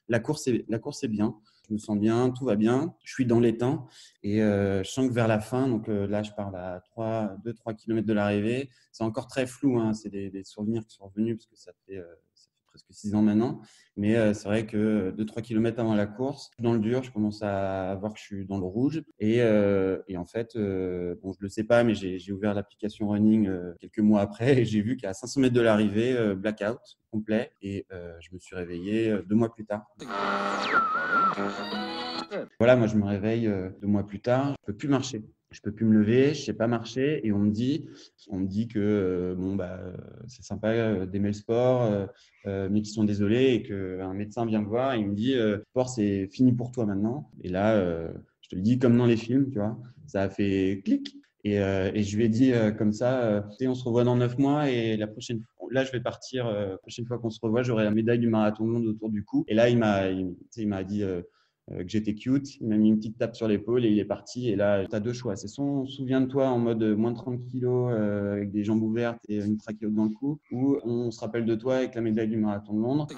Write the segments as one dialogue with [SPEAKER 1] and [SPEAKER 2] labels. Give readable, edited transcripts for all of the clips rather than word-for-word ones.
[SPEAKER 1] la course est bien. Je me sens bien, tout va bien. Je suis dans les temps et je sens que vers la fin, donc là, je parle à 2-3 kilomètres de l'arrivée. C'est encore très flou, hein, c'est des souvenirs qui sont revenus parce que ça fait presque 6 ans maintenant. Mais c'est vrai que 2-3 kilomètres avant la course, dans le dur, je commence à voir que je suis dans le rouge. Et en fait, bon, je ne le sais pas, mais j'ai ouvert l'application Running quelques mois après et j'ai vu qu'à 500 mètres de l'arrivée, blackout complet. Et je me suis réveillé 2 mois plus tard. Voilà, moi, je me réveille 2 mois plus tard. Je peux plus marcher. Je peux plus me lever, je sais pas marcher. Et on me dit que bon, c'est sympa d'aimer le sport, mais qu'ils sont désolés et qu'un médecin vient me voir et il me dit le sport, c'est fini pour toi maintenant. Et là, je te le dis comme dans les films, tu vois, ça a fait clic. Et je lui ai dit comme ça, on se revoit dans 9 mois et la prochaine fois, là, je vais partir. La prochaine fois qu'on se revoit, j'aurai la médaille du marathon de monde autour du cou. Et là, il m'a dit que j'étais cute. Il m'a mis une petite tape sur l'épaule et il est parti. Et là, tu as deux choix. C'est soit souviens-toi en mode moins de 30 kilos avec des jambes ouvertes et une trachéote dans le cou, ou on se rappelle de toi avec la médaille du marathon de Londres.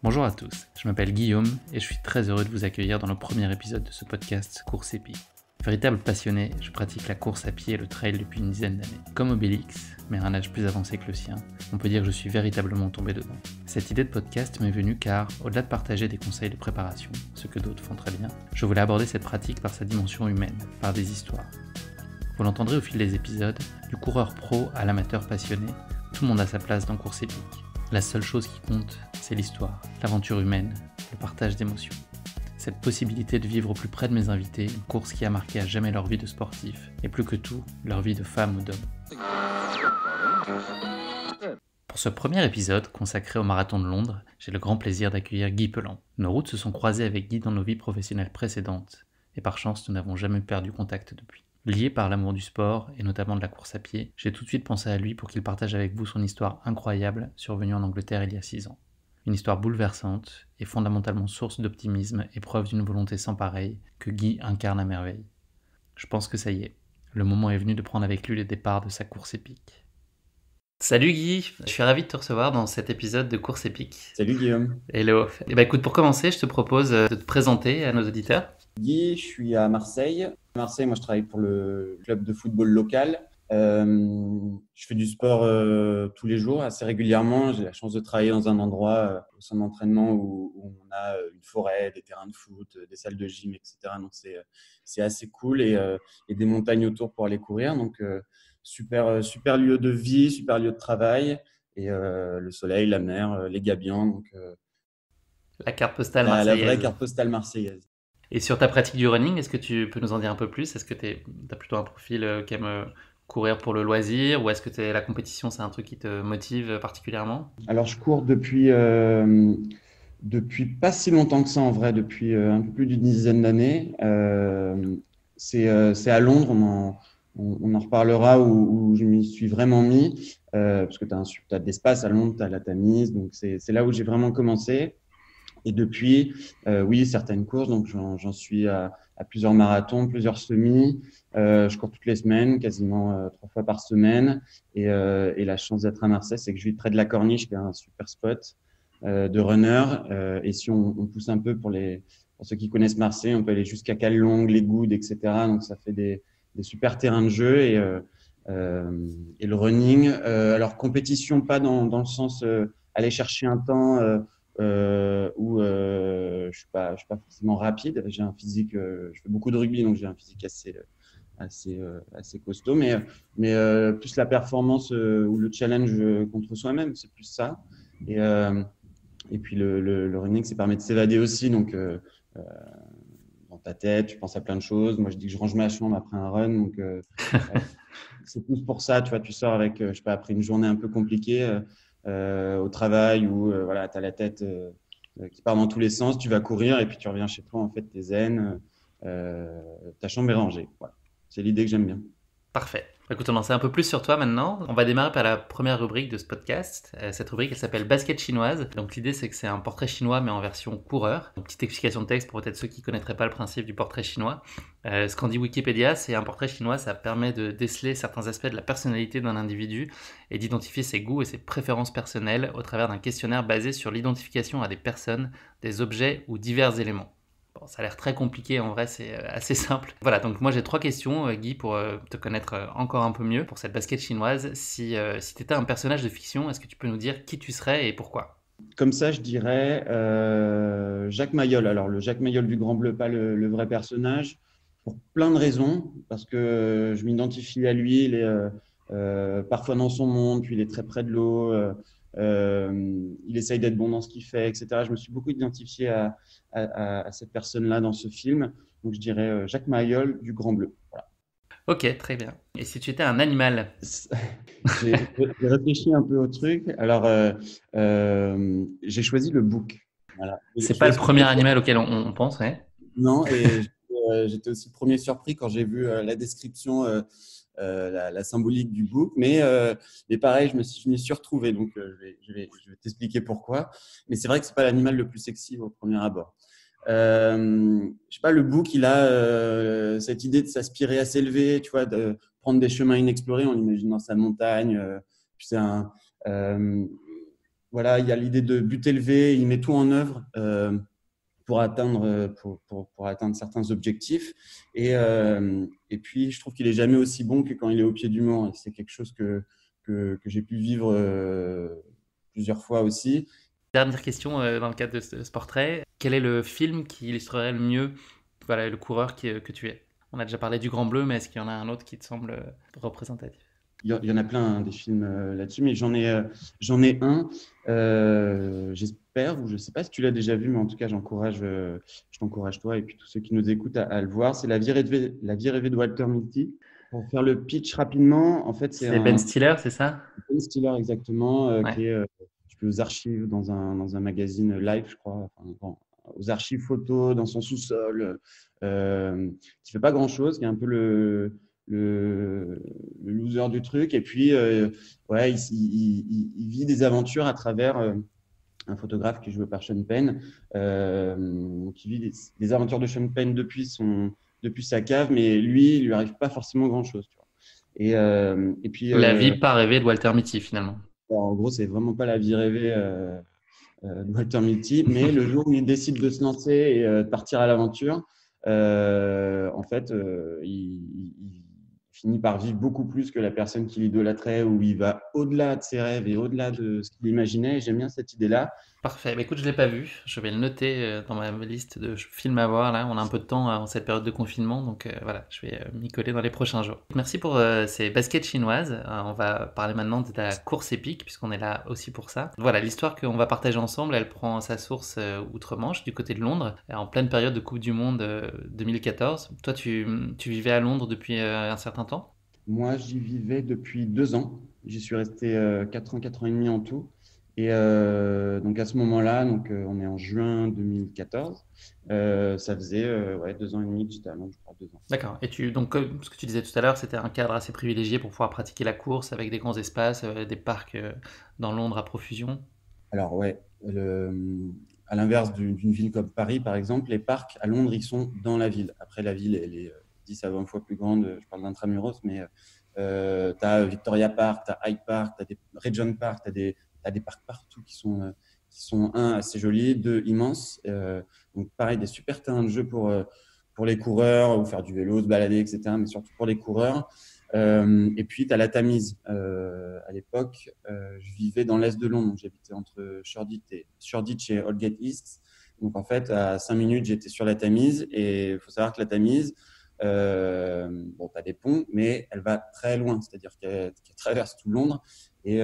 [SPEAKER 2] Bonjour à tous, je m'appelle Guillaume et je suis très heureux de vous accueillir dans le premier épisode de ce podcast Course Épique. Véritable passionné, je pratique la course à pied et le trail depuis une dizaine d'années. Comme Obélix, mais à un âge plus avancé que le sien, on peut dire que je suis véritablement tombé dedans. Cette idée de podcast m'est venue car, au-delà de partager des conseils de préparation, ce que d'autres font très bien, je voulais aborder cette pratique par sa dimension humaine, par des histoires. Vous l'entendrez au fil des épisodes, du coureur pro à l'amateur passionné, tout le monde a sa place dans Course Épique. La seule chose qui compte, c'est l'histoire, l'aventure humaine, le partage d'émotions. Cette possibilité de vivre au plus près de mes invités, une course qui a marqué à jamais leur vie de sportif, et plus que tout, leur vie de femme ou d'homme. Pour ce premier épisode, consacré au marathon de Londres, j'ai le grand plaisir d'accueillir Guy Pelland. Nos routes se sont croisées avec Guy dans nos vies professionnelles précédentes, et par chance, nous n'avons jamais perdu contact depuis. Lié par l'amour du sport, et notamment de la course à pied, j'ai tout de suite pensé à lui pour qu'il partage avec vous son histoire incroyable survenue en Angleterre il y a 6 ans. Une histoire bouleversante et fondamentalement source d'optimisme et preuve d'une volonté sans pareille que Guy incarne à merveille. Je pense que ça y est, le moment est venu de prendre avec lui le départ de sa course épique. Salut Guy, je suis ravi de te recevoir dans cet épisode de Course Épique.
[SPEAKER 1] Salut Guillaume.
[SPEAKER 2] Hello. Écoute, pour commencer, je te propose de te présenter à nos auditeurs.
[SPEAKER 1] Guy, je suis à Marseille. À Marseille, moi, je travaille pour le club de football local. Je fais du sport tous les jours, assez régulièrement. J'ai la chance de travailler dans un endroit au centre d'entraînement où on a une forêt, des terrains de foot, des salles de gym, etc. Donc, c'est assez cool et des montagnes autour pour aller courir. Donc, super lieu de vie, super lieu de travail. Et le soleil, la mer, les gars bien. Donc,
[SPEAKER 2] La carte postale
[SPEAKER 1] la
[SPEAKER 2] marseillaise.
[SPEAKER 1] vraie carte postale marseillaise.
[SPEAKER 2] Et sur ta pratique du running, est-ce que tu peux nous en dire un peu plus ? Est-ce que tu as plutôt un profil qui aime courir pour le loisir ou est-ce que la compétition, c'est un truc qui te motive particulièrement ?
[SPEAKER 1] Alors, je cours depuis pas si longtemps que ça, en vrai, depuis un peu plus d'une dizaine d'années. C'est à Londres, on en reparlera, où je m'y suis vraiment mis, parce que tu as de l'espace à Londres, tu as la Tamise, donc c'est là où j'ai vraiment commencé. Et depuis, oui, certaines courses, donc j'en suis à plusieurs marathons, plusieurs semis. Je cours toutes les semaines, quasiment 3 fois par semaine. Et la chance d'être à Marseille, c'est que je vis près de la Corniche, qui est un super spot de runner. Et si on pousse un peu pour ceux qui connaissent Marseille, on peut aller jusqu'à Callongue, les Goudes, etc. Donc ça fait des super terrains de jeu. Et le running, alors compétition, pas dans le sens aller chercher un temps où je suis pas forcément rapide. J'ai un physique, je fais beaucoup de rugby, donc j'ai un physique assez costaud, mais plus la performance ou le challenge contre soi-même, c'est plus ça. Et puis le running, ça permet de s'évader aussi, donc dans ta tête, tu penses à plein de choses. Moi, je dis que je range ma chambre après un run, donc c'est plus pour ça. Tu vois, tu sors avec, je sais pas, après une journée un peu compliquée au travail où voilà, tu as la tête qui part dans tous les sens, tu vas courir et puis tu reviens chez toi, en fait, t'es zen, ta chambre est rangée. Voilà. C'est l'idée que j'aime bien.
[SPEAKER 2] Parfait. Écoute, on en sait un peu plus sur toi maintenant. On va démarrer par la première rubrique de ce podcast. Cette rubrique, elle s'appelle Basket chinoise. Donc l'idée, c'est que c'est un portrait chinois, mais en version coureur. Une petite explication de texte pour peut-être ceux qui ne connaîtraient pas le principe du portrait chinois. Ce qu'en dit Wikipédia, c'est un portrait chinois, ça permet de déceler certains aspects de la personnalité d'un individu et d'identifier ses goûts et ses préférences personnelles au travers d'un questionnaire basé sur l'identification à des personnes, des objets ou divers éléments. Bon, ça a l'air très compliqué, en vrai c'est assez simple. Voilà, donc moi j'ai 3 questions, Guy, pour te connaître encore un peu mieux pour cette basket chinoise. Si tu étais un personnage de fiction, est-ce que tu peux nous dire qui tu serais et pourquoi?
[SPEAKER 1] Comme ça, je dirais Jacques Mayol. Alors, le Jacques Mayol du Grand Bleu, pas le vrai personnage, pour plein de raisons, parce que je m'identifie à lui, il est parfois dans son monde, puis il est très près de l'eau, il essaye d'être bon dans ce qu'il fait, etc. Je me suis beaucoup identifié à cette personne-là dans ce film, donc je dirais Jacques Mayol du Grand Bleu. Voilà.
[SPEAKER 2] Ok, très bien. Et si tu étais un animal?
[SPEAKER 1] J'ai réfléchi un peu au truc. Alors, j'ai choisi le bouc. Voilà.
[SPEAKER 2] C'est
[SPEAKER 1] Je
[SPEAKER 2] pas
[SPEAKER 1] vais
[SPEAKER 2] le premier
[SPEAKER 1] expliquer.
[SPEAKER 2] animal auquel on pense, ouais.
[SPEAKER 1] Non, et j'étais aussi premier surpris quand j'ai vu la description, la symbolique du bouc. Mais pareil, je m'y suis retrouvé, donc je vais t'expliquer pourquoi. Mais c'est vrai que c'est pas l'animal le plus sexy au premier abord. Je sais pas, le bouc, il a cette idée de s'aspirer à s'élever, tu vois, de prendre des chemins inexplorés. On l'imagine dans sa montagne. Puis euh, voilà, il y a l'idée de but élevé. Il met tout en œuvre. Pour atteindre certains objectifs. Et puis, je trouve qu'il est jamais aussi bon que quand il est au pied du mur. Et c'est quelque chose que j'ai pu vivre plusieurs fois aussi.
[SPEAKER 2] Dernière question dans le cadre de ce portrait. Quel est le film qui illustrerait le mieux, voilà, le coureur que tu es? On a déjà parlé du Grand Bleu, mais est-ce qu'il y en a un autre qui te semble représentatif?
[SPEAKER 1] Il y en a plein hein, des films là-dessus, mais j'en ai un. J'espère, ou je ne sais pas si tu l'as déjà vu, mais en tout cas, je t'encourage toi et puis tous ceux qui nous écoutent à le voir. C'est La vie rêvée de Walter Mitty. Pour faire le pitch rapidement, en fait, c'est
[SPEAKER 2] C'est Ben Stiller, c'est ça?
[SPEAKER 1] Ben Stiller exactement,
[SPEAKER 2] Ouais.
[SPEAKER 1] qui est je peux aux archives dans un magazine Live, je crois, aux archives photos dans son sous-sol, qui fait pas grand-chose, qui est un peu le loser du truc. Et puis, ouais, il vit des aventures à travers un photographe qui est joué par Sean Penn, qui vit des aventures de Sean Penn depuis sa cave, mais lui, il lui arrive pas forcément grand-chose. Tu vois. Et puis,
[SPEAKER 2] La vie pas rêvée de Walter Mitty, finalement.
[SPEAKER 1] en gros, c'est vraiment pas la vie rêvée de Walter Mitty, mais le jour où il décide de se lancer et de partir à l'aventure, en fait, il finit par vivre beaucoup plus que la personne qui l'idolâtrait, où il va au-delà de ses rêves et au-delà de ce qu'il imaginait. Et j'aime bien cette idée-là.
[SPEAKER 2] Parfait. Bah, écoute, je l'ai pas vu. Je vais le noter dans ma liste de films à voir. Là, on a un peu de temps en cette période de confinement, donc voilà, je vais m'y coller dans les prochains jours. Merci pour ces baskets chinoises. On va parler maintenant de la course épique, puisqu'on est là aussi pour ça. Voilà, l'histoire qu'on va partager ensemble, elle prend sa source outre-Manche, du côté de Londres, en pleine période de Coupe du Monde 2014. Toi, tu vivais à Londres depuis un certain temps?
[SPEAKER 1] Moi, j'y vivais depuis 2 ans. J'y suis resté 4 ans et demi en tout. Et donc à ce moment-là, on est en juin 2014, ça faisait ouais, 2 ans et demi que j'étais à Londres, je crois, 2 ans.
[SPEAKER 2] D'accord. Et donc, ce que tu disais tout à l'heure, c'était un cadre assez privilégié pour pouvoir pratiquer la course avec des grands espaces, des parcs dans Londres à profusion.
[SPEAKER 1] Alors ouais, à l'inverse d'une ville comme Paris, par exemple, les parcs à Londres, ils sont dans la ville. Après, la ville, elle est 10 à 20 fois plus grande. Je parle d'intramuros, mais tu as Victoria Park, tu as Hyde Park, tu as des Regent Park, t'as des parcs partout qui sont un, assez jolis, deux, immenses. Donc pareil, des super terrains de jeu pour les coureurs, ou faire du vélo, se balader, etc. Mais surtout pour les coureurs. Et puis, tu as la Tamise. À l'époque, je vivais dans l'est de Londres. Donc j'habitais entre Shoreditch et Aldgate East. Donc, en fait, à 5 minutes, j'étais sur la Tamise. Et il faut savoir que la Tamise, bon, tu as des ponts, mais elle va très loin. C'est-à-dire qu'elle traverse tout Londres. Et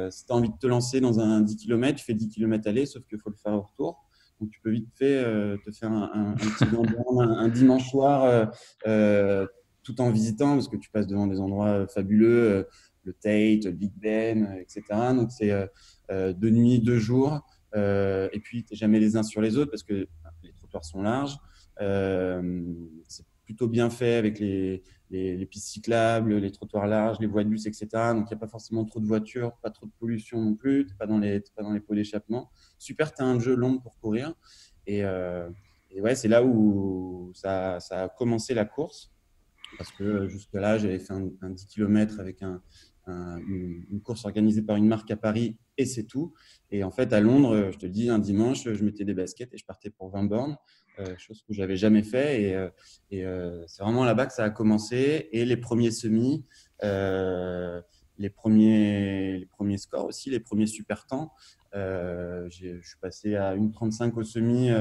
[SPEAKER 1] si tu as envie de te lancer dans un 10 km, tu fais 10 km aller, sauf qu'il faut le faire au retour. Donc, tu peux vite fait te faire un petit gambon un dimanche soir tout en visitant, parce que tu passes devant des endroits fabuleux, le Tate, le Big Ben, etc. Donc, c'est 2 nuits, 2 jours. Et puis, tu n'es jamais les uns sur les autres parce que les trottoirs sont larges. C'est plutôt bien fait avec les pistes cyclables, les trottoirs larges, les voies de bus, etc. Donc, il n'y a pas forcément trop de voitures, pas trop de pollution non plus. Tu n'es pas dans les pots d'échappement. Super terrain de jeu long pour courir. Et, euh, et ouais, c'est là où ça a commencé la course. Parce que jusque-là, j'avais fait un 10 km avec une course organisée par une marque à Paris et c'est tout. Et en fait, à Londres, je te dis, un dimanche, je mettais des baskets et je partais pour 20 bornes, chose que je n'avais jamais fait. C'est vraiment là-bas que ça a commencé. Et les premiers semis, les premiers scores aussi, les premiers super temps. Je suis passé à 1,35 au semi,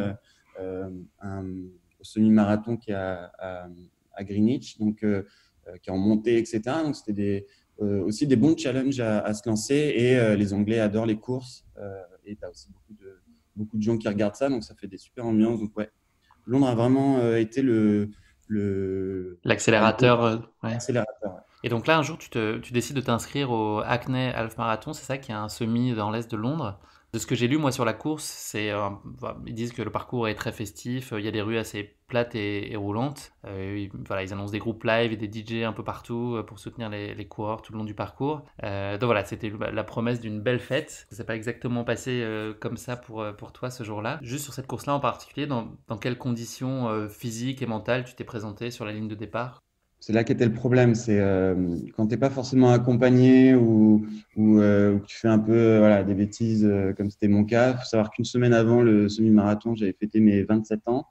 [SPEAKER 1] au semi-marathon qui est à Greenwich, donc qui est en montée, etc. Donc c'était aussi des bons challenges à se lancer. Et les Anglais adorent les courses. Et tu as aussi beaucoup de gens qui regardent ça, donc ça fait des super ambiances. Donc ouais, Londres a vraiment été
[SPEAKER 2] L'accélérateur. Ouais.
[SPEAKER 1] l'accélérateur. Ouais.
[SPEAKER 2] Et donc là, un jour, tu décides de t'inscrire au Hackney Half Marathon, c'est ça, qui est un semi dans l'est de Londres. De ce que j'ai lu, moi, sur la course, ils disent que le parcours est très festif, il y a des rues assez plates et roulantes. Ils annoncent des groupes live et des DJ un peu partout pour soutenir les coureurs tout le long du parcours. Donc voilà, c'était la promesse d'une belle fête. Ça s'est pas exactement passé comme ça pour toi ce jour-là. Juste sur cette course-là en particulier, dans quelles conditions physiques et mentales tu t'es présenté sur la ligne de départ?
[SPEAKER 1] C'est là qu'était le problème, c'est quand tu n'es pas forcément accompagné ou que tu fais un peu voilà, des bêtises comme c'était mon cas. Il faut savoir qu'une semaine avant le semi-marathon, j'avais fêté mes 27 ans,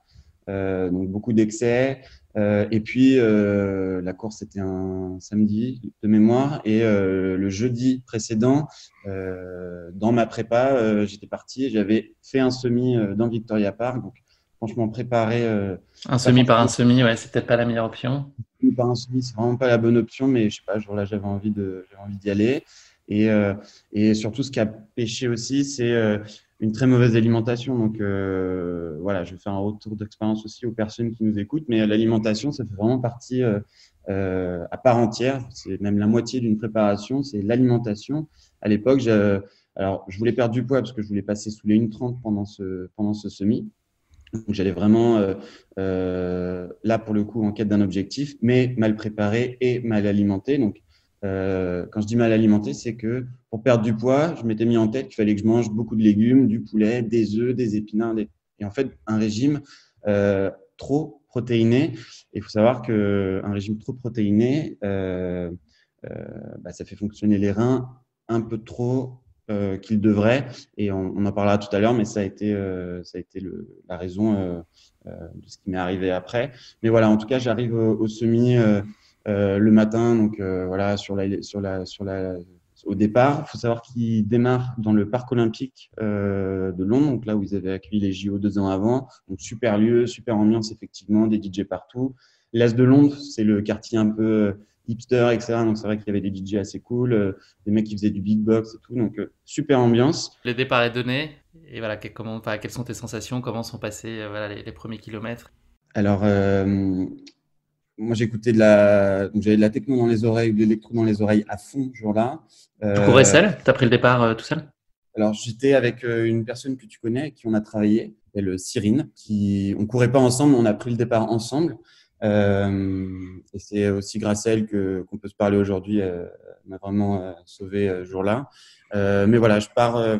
[SPEAKER 1] donc beaucoup d'excès. Et puis la course était un samedi de mémoire et le jeudi précédent, dans ma prépa, j'étais parti et j'avais fait un semi dans Victoria Park. Donc franchement préparé.
[SPEAKER 2] Un
[SPEAKER 1] Pas
[SPEAKER 2] semi par un
[SPEAKER 1] forcément
[SPEAKER 2] semi, ouais, c'est peut-être pas la meilleure option.
[SPEAKER 1] par un semi, c'est vraiment pas la bonne option, mais je sais pas, ce jour-là, j'avais envie d'y aller. Et, euh, et surtout, ce qui a pêché aussi, c'est une très mauvaise alimentation. Donc voilà, je vais faire un retour d'expérience aussi aux personnes qui nous écoutent, mais l'alimentation, ça fait vraiment partie à part entière. C'est même la moitié d'une préparation, c'est l'alimentation. À l'époque, alors, je voulais perdre du poids parce que je voulais passer sous les 1,30 pendant ce semi. Donc, j'allais vraiment là pour le coup en quête d'un objectif, mais mal préparé et mal alimenté. Donc, quand je dis mal alimenté, c'est que pour perdre du poids, je m'étais mis en tête qu'il fallait que je mange beaucoup de légumes, du poulet, des œufs, des épinards. Et en fait, un régime trop protéiné. Il faut savoir qu'un régime trop protéiné, ça fait fonctionner les reins un peu trop qu'il devrait. Et on en parlera tout à l'heure, mais ça a été la raison de ce qui m'est arrivé après. Mais voilà, en tout cas, j'arrive au semi le matin, donc voilà, au départ. Il faut savoir qu'il démarre dans le parc olympique de Londres, donc là où ils avaient accueilli les JO 2 ans avant. Donc super lieu, super ambiance, effectivement, des DJ partout. L'Est de Londres, c'est le quartier un peu hipster, etc. Donc c'est vrai qu'il y avait des DJ assez cool, des mecs qui faisaient du beatbox et tout. Donc super ambiance.
[SPEAKER 2] Le départ est donné. Et voilà, quelles sont tes sensations? Comment sont passés les premiers kilomètres?
[SPEAKER 1] Alors, moi, j'écoutais donc j'avais de la techno dans les oreilles, de l'électro dans les oreilles à fond ce jour-là.
[SPEAKER 2] Tu courais seul? Tu as pris le départ tout seul?
[SPEAKER 1] Alors, j'étais avec une personne que tu connais, avec qui on a travaillé, elle Cyrine, on courait pas ensemble, on a pris le départ ensemble. Et c'est aussi grâce à elle qu'on peut se parler aujourd'hui. Elle m'a vraiment sauvé ce jour-là. Mais voilà, je pars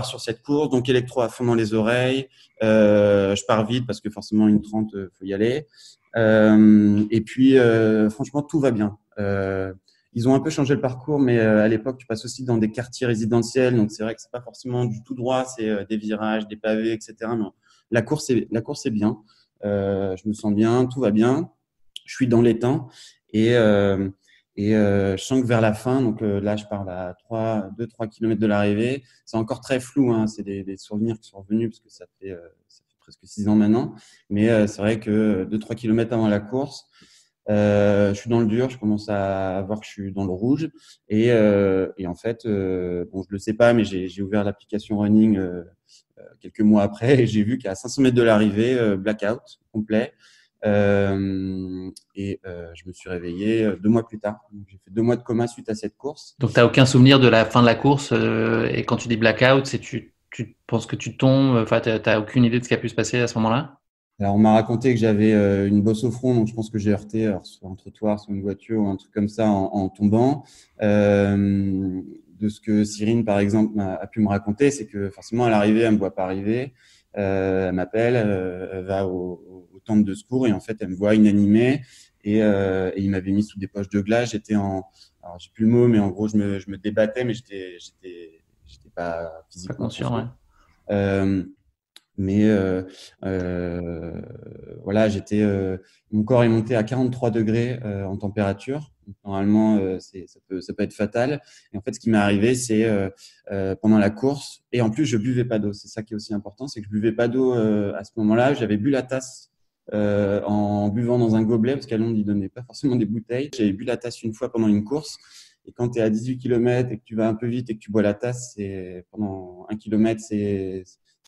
[SPEAKER 1] sur cette course, donc électro à fond dans les oreilles. Je pars vite parce que forcément 1,30, faut y aller. Et puis, franchement, tout va bien. Ils ont un peu changé le parcours, mais à l'époque, tu passes aussi dans des quartiers résidentiels, donc c'est vrai que c'est pas forcément du tout droit, c'est des virages, des pavés, etc. Mais la course est bien. Je me sens bien, tout va bien. Je suis dans les temps et je sens que vers la fin, donc là, je pars à 2-3 km de l'arrivée. C'est encore très flou, hein, c'est des souvenirs qui sont revenus parce que ça fait presque 6 ans maintenant. Mais c'est vrai que 2-3 km avant la course, je suis dans le dur, je commence à voir que je suis dans le rouge et en fait, bon, je le sais pas, mais j'ai ouvert l'application Running quelques mois après et j'ai vu qu'à 500 mètres de l'arrivée, blackout complet. Je me suis réveillé 2 mois plus tard. Donc, j'ai fait 2 mois de coma suite à cette course.
[SPEAKER 2] Donc, tu n'as aucun souvenir de la fin de la course et quand tu dis blackout, c'est tu penses que tu tombes, enfin, tu n'as aucune idée de ce qui a pu se passer à ce moment-là?
[SPEAKER 1] Alors, on m'a raconté que j'avais une bosse au front, donc je pense que j'ai heurté alors, sur un trottoir, sur une voiture ou un truc comme ça en tombant. De ce que Cyrine, par exemple, a pu me raconter, c'est que forcément, à l'arrivée, elle me voit pas arriver. Elle m'appelle, elle va au tente de secours et en fait, elle me voit inanimée et il m'avait mis sous des poches de glace. Alors j'ai plus le mot, mais en gros, je me débattais, mais j'étais pas
[SPEAKER 2] Pas
[SPEAKER 1] physiquement
[SPEAKER 2] conscient, ouais.
[SPEAKER 1] conscient. Euh, mais voilà, mon corps est monté à 43 degrés en température. Donc, normalement, ça peut être fatal. Et en fait, ce qui m'est arrivé, c'est pendant la course, et en plus, je buvais pas d'eau. C'est ça qui est aussi important, c'est que je buvais pas d'eau à ce moment-là. J'avais bu la tasse en buvant dans un gobelet, parce qu'à Londres, ils donnaient pas forcément des bouteilles. J'avais bu la tasse une fois pendant une course. Et quand tu es à 18 km et que tu vas un peu vite et que tu bois la tasse, pendant 1 kilomètre, c'est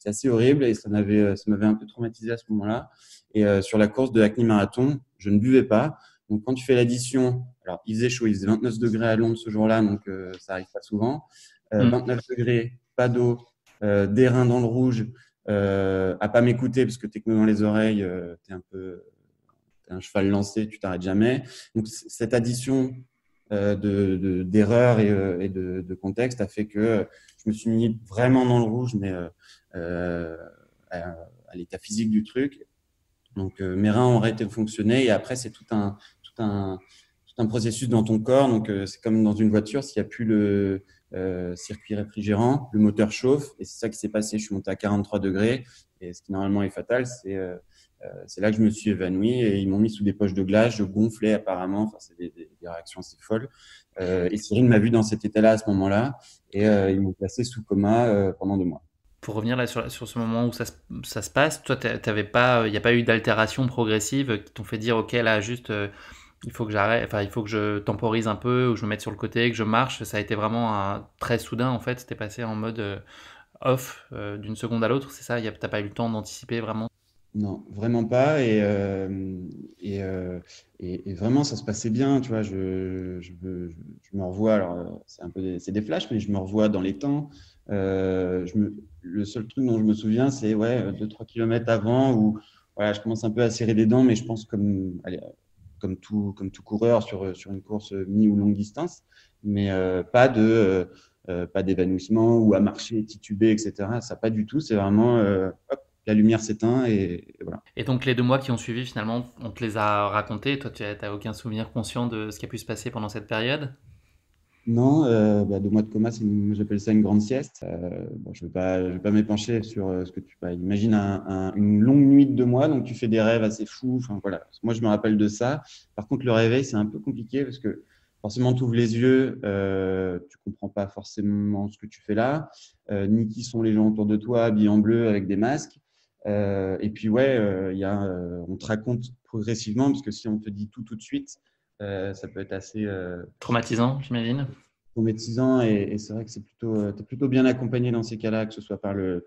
[SPEAKER 1] assez horrible et ça m'avait un peu traumatisé à ce moment-là. Et sur la course de Hackney Marathon, je ne buvais pas. Donc, quand tu fais l'addition, alors il faisait chaud, il faisait 29 degrés à Londres ce jour-là, donc ça arrive pas souvent.
[SPEAKER 2] Mm.
[SPEAKER 1] 29 degrés, pas d'eau, des reins dans le rouge, à pas m'écouter parce que techno dans les oreilles, t'es un cheval lancé, tu t'arrêtes jamais. Donc, cette addition d'erreurs et de contexte a fait que je me suis mis vraiment dans le rouge, mais à l'état physique du truc. Donc, mes reins ont arrêté de fonctionner et après, c'est tout un, tout un processus dans ton corps. Donc, c'est comme dans une voiture, s'il n'y a plus le circuit réfrigérant, le moteur chauffe et c'est ça qui s'est passé. Je suis monté à 43 degrés et ce qui normalement est fatal, c'est là que je me suis évanoui et ils m'ont mis sous des poches de glace. Je gonflais apparemment. Enfin, c'est des réactions assez folles. Et Cyril m'a vu dans cet état-là à ce moment-là et ils m'ont placé sous coma pendant 2 mois.
[SPEAKER 2] Pour revenir là sur ce moment où ça se passe, toi, t'avais pas, il n'y a pas eu d'altération progressive qui t'ont fait dire, ok, là, juste, il faut que j'arrête, enfin, il faut que je temporise un peu, ou je me mette sur le côté, que je marche. Ça a été vraiment très soudain, en fait. C'était passé en mode off d'une seconde à l'autre, c'est ça? T'as pas eu le temps d'anticiper vraiment?
[SPEAKER 1] Non, vraiment pas. Et, euh, et vraiment, ça se passait bien. Tu vois, je me revois. Alors, c'est des flashs, mais je me revois dans les temps. Le seul truc dont je me souviens, c'est ouais, 2-3 kilomètres avant où voilà, je commence un peu à serrer les dents, mais je pense allez, comme tout coureur sur une course mi ou longue distance, mais pas d'évanouissement ou à marcher, tituber, etc. Ça, pas du tout. C'est vraiment hop, la lumière s'éteint et voilà.
[SPEAKER 2] Et donc, les 2 mois qui ont suivi, finalement, on te les a racontés. Toi, t'as aucun souvenir conscient de ce qui a pu se passer pendant cette période?
[SPEAKER 1] Non, 2 mois de coma, j'appelle ça une grande sieste. Bon, je vais pas m'épancher sur ce que tu imagines une longue nuit de 2 mois, donc tu fais des rêves assez fous. Enfin voilà, moi je me rappelle de ça. Par contre, le réveil, c'est un peu compliqué parce que forcément, tu ouvres les yeux, tu comprends pas forcément ce que tu fais là, ni qui sont les gens autour de toi habillés en bleu avec des masques. Et puis ouais, on te raconte progressivement parce que si on te dit tout de suite, ça peut être assez
[SPEAKER 2] Traumatisant, j'imagine.
[SPEAKER 1] traumatisant et c'est vrai que t'es plutôt bien accompagné dans ces cas-là, que ce soit par le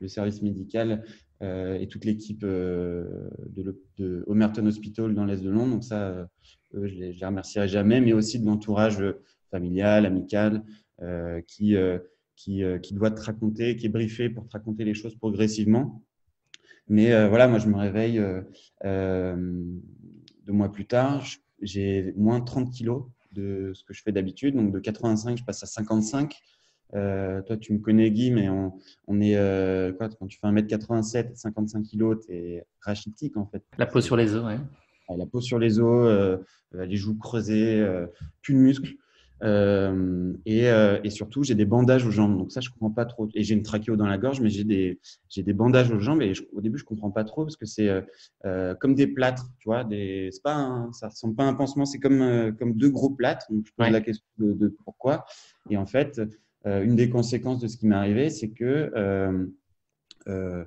[SPEAKER 1] service médical et toute l'équipe de Homerton Hospital dans l'Est de Londres. Donc ça, je les remercierai jamais, mais aussi de l'entourage familial, amical, qui doit te raconter, qui est briefé pour te raconter les choses progressivement. Mais voilà, moi, je me réveille 2 mois plus tard, j'ai moins 30 kilos de ce que je fais d'habitude. Donc, de 85, je passe à 55. Toi, tu me connais, Guy, mais on est, quoi, quand tu fais 1m87 et 55 kilos, tu es rachitique, en fait.
[SPEAKER 2] La peau sur les os, ouais.
[SPEAKER 1] La peau sur les os, les joues creusées, plus de muscles. Et surtout, j'ai des bandages aux jambes. Donc ça, je comprends pas trop. Et j'ai une trachéo dans la gorge, mais j'ai des bandages aux jambes. Et au début, je comprends pas trop parce que c'est comme des plâtres, tu vois. C'est pas ça ressemble pas à un pansement, c'est comme deux gros plâtres. Donc je pose
[SPEAKER 2] Ouais.
[SPEAKER 1] la question de pourquoi. Et en fait, une des conséquences de ce qui m'est arrivé, c'est que euh,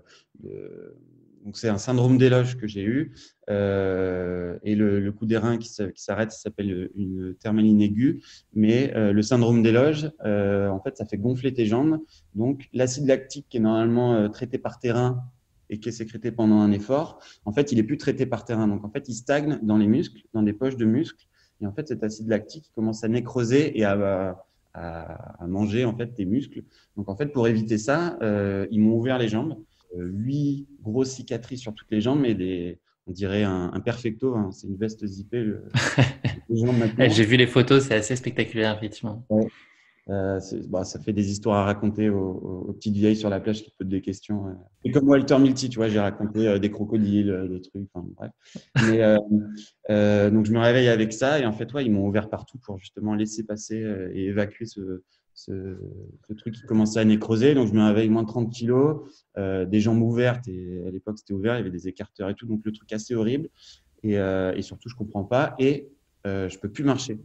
[SPEAKER 1] donc c'est un syndrome d'éloge que j'ai eu et le coup des reins qui s'arrête, ça s'appelle une thermaline aiguë. Mais le syndrome d'éloge, en fait, ça fait gonfler tes jambes. Donc l'acide lactique qui est normalement traité par tes reins et qui est sécrété pendant un effort, en fait, il est plus traité par tes reins. Donc en fait, il stagne dans les muscles, dans des poches de muscles. Et en fait, cet acide lactique commence à nécroser et à manger en fait tes muscles. Donc en fait, pour éviter ça, ils m'ont ouvert les jambes. 8 grosses cicatrices sur toutes les jambes, mais on dirait un perfecto, hein. C'est une veste zippée, les jambes
[SPEAKER 2] J'ai
[SPEAKER 1] maintenant.
[SPEAKER 2] vu les photos, c'est assez spectaculaire, effectivement.
[SPEAKER 1] Ouais. Ça fait des histoires à raconter aux petites vieilles sur la plage qui posent des questions. Et comme Walter Milty, tu vois, j'ai raconté des crocodiles, des trucs, enfin, bref. Mais donc je me réveille avec ça et en fait, ouais, ils m'ont ouvert partout pour justement laisser passer et évacuer ce, ce truc qui commençait à nécroser. Donc je me réveille moins de 30 kilos, des jambes ouvertes et à l'époque c'était ouvert, il y avait des écarteurs et tout, donc le truc assez horrible et surtout je comprends pas et je peux plus marcher.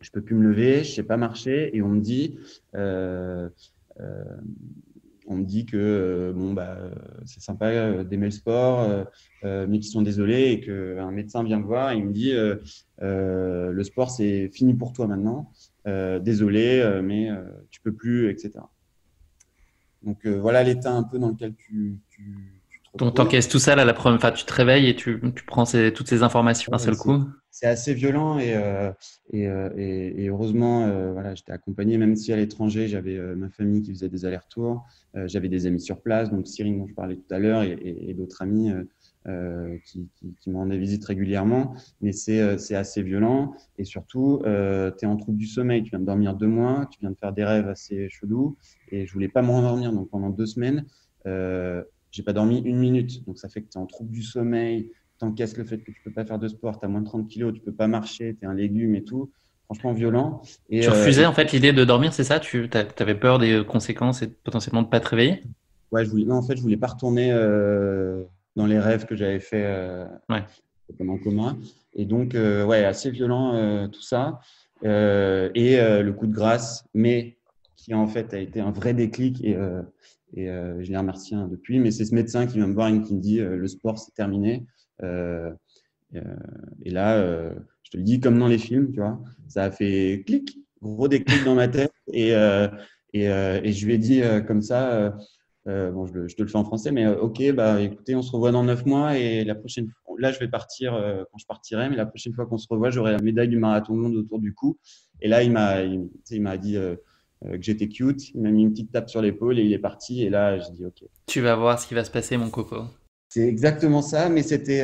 [SPEAKER 1] Je peux plus me lever, je sais pas marcher, et euh, euh, on me dit que bon bah c'est sympa d'aimer le sport, mais qu'ils sont désolés et qu'un médecin vient me voir et il me dit le sport c'est fini pour toi maintenant, désolé, mais tu peux plus, etc. Donc voilà l'état un peu dans lequel tu te
[SPEAKER 2] Donc,
[SPEAKER 1] retrouves.
[SPEAKER 2] t'encaisses tout ça là, la première, enfin, tu te réveilles et tu prends toutes ces informations d'un
[SPEAKER 1] Ouais,
[SPEAKER 2] seul coup.
[SPEAKER 1] c'est assez violent et heureusement, voilà, j'étais accompagné, même si à l'étranger, j'avais ma famille qui faisait des allers-retours, j'avais des amis sur place, donc Cyril dont je parlais tout à l'heure et d'autres amis qui me rendaient visite régulièrement, mais c'est assez violent et surtout, tu es en trouble du sommeil, tu viens de dormir 2 mois, tu viens de faire des rêves assez chelous et je voulais pas me rendormir, donc pendant 2 semaines, j'ai pas dormi une minute, donc ça fait que tu es en trouble du sommeil, t'encaisses le fait que tu peux pas faire de sport, tu as moins de 30 kilos, tu peux pas marcher, tu es un légume et tout. Franchement, violent.
[SPEAKER 2] Tu refusais en fait l'idée de dormir, c'est ça? Tu avais peur des conséquences et potentiellement de pas te réveiller?
[SPEAKER 1] Ouais, non, en fait, je voulais pas retourner dans les rêves que j'avais fait
[SPEAKER 2] Ouais.
[SPEAKER 1] pendant le coma. Et donc, ouais, assez violent tout ça. Le coup de grâce, mais qui en fait a été un vrai déclic je l'ai remercié hein, depuis. Mais c'est ce médecin qui vient me voir et qui me dit le sport, c'est terminé. Euh, Euh, et là, je te le dis comme dans les films, tu vois, ça a fait clic, gros déclic dans ma tête. Et je lui ai dit comme ça, bon, je te le fais en français, mais ok, bah écoutez, on se revoit dans 9 mois et la prochaine fois, là je vais partir quand je partirai, mais la prochaine fois qu'on se revoit, j'aurai la médaille du marathon de monde autour du cou. Et là, il m'a dit que j'étais cute, il m'a mis une petite tape sur l'épaule et il est parti. Et là, j'ai dit ok.
[SPEAKER 2] Tu vas voir ce qui va se passer, mon coco.
[SPEAKER 1] C'est exactement ça, mais c'était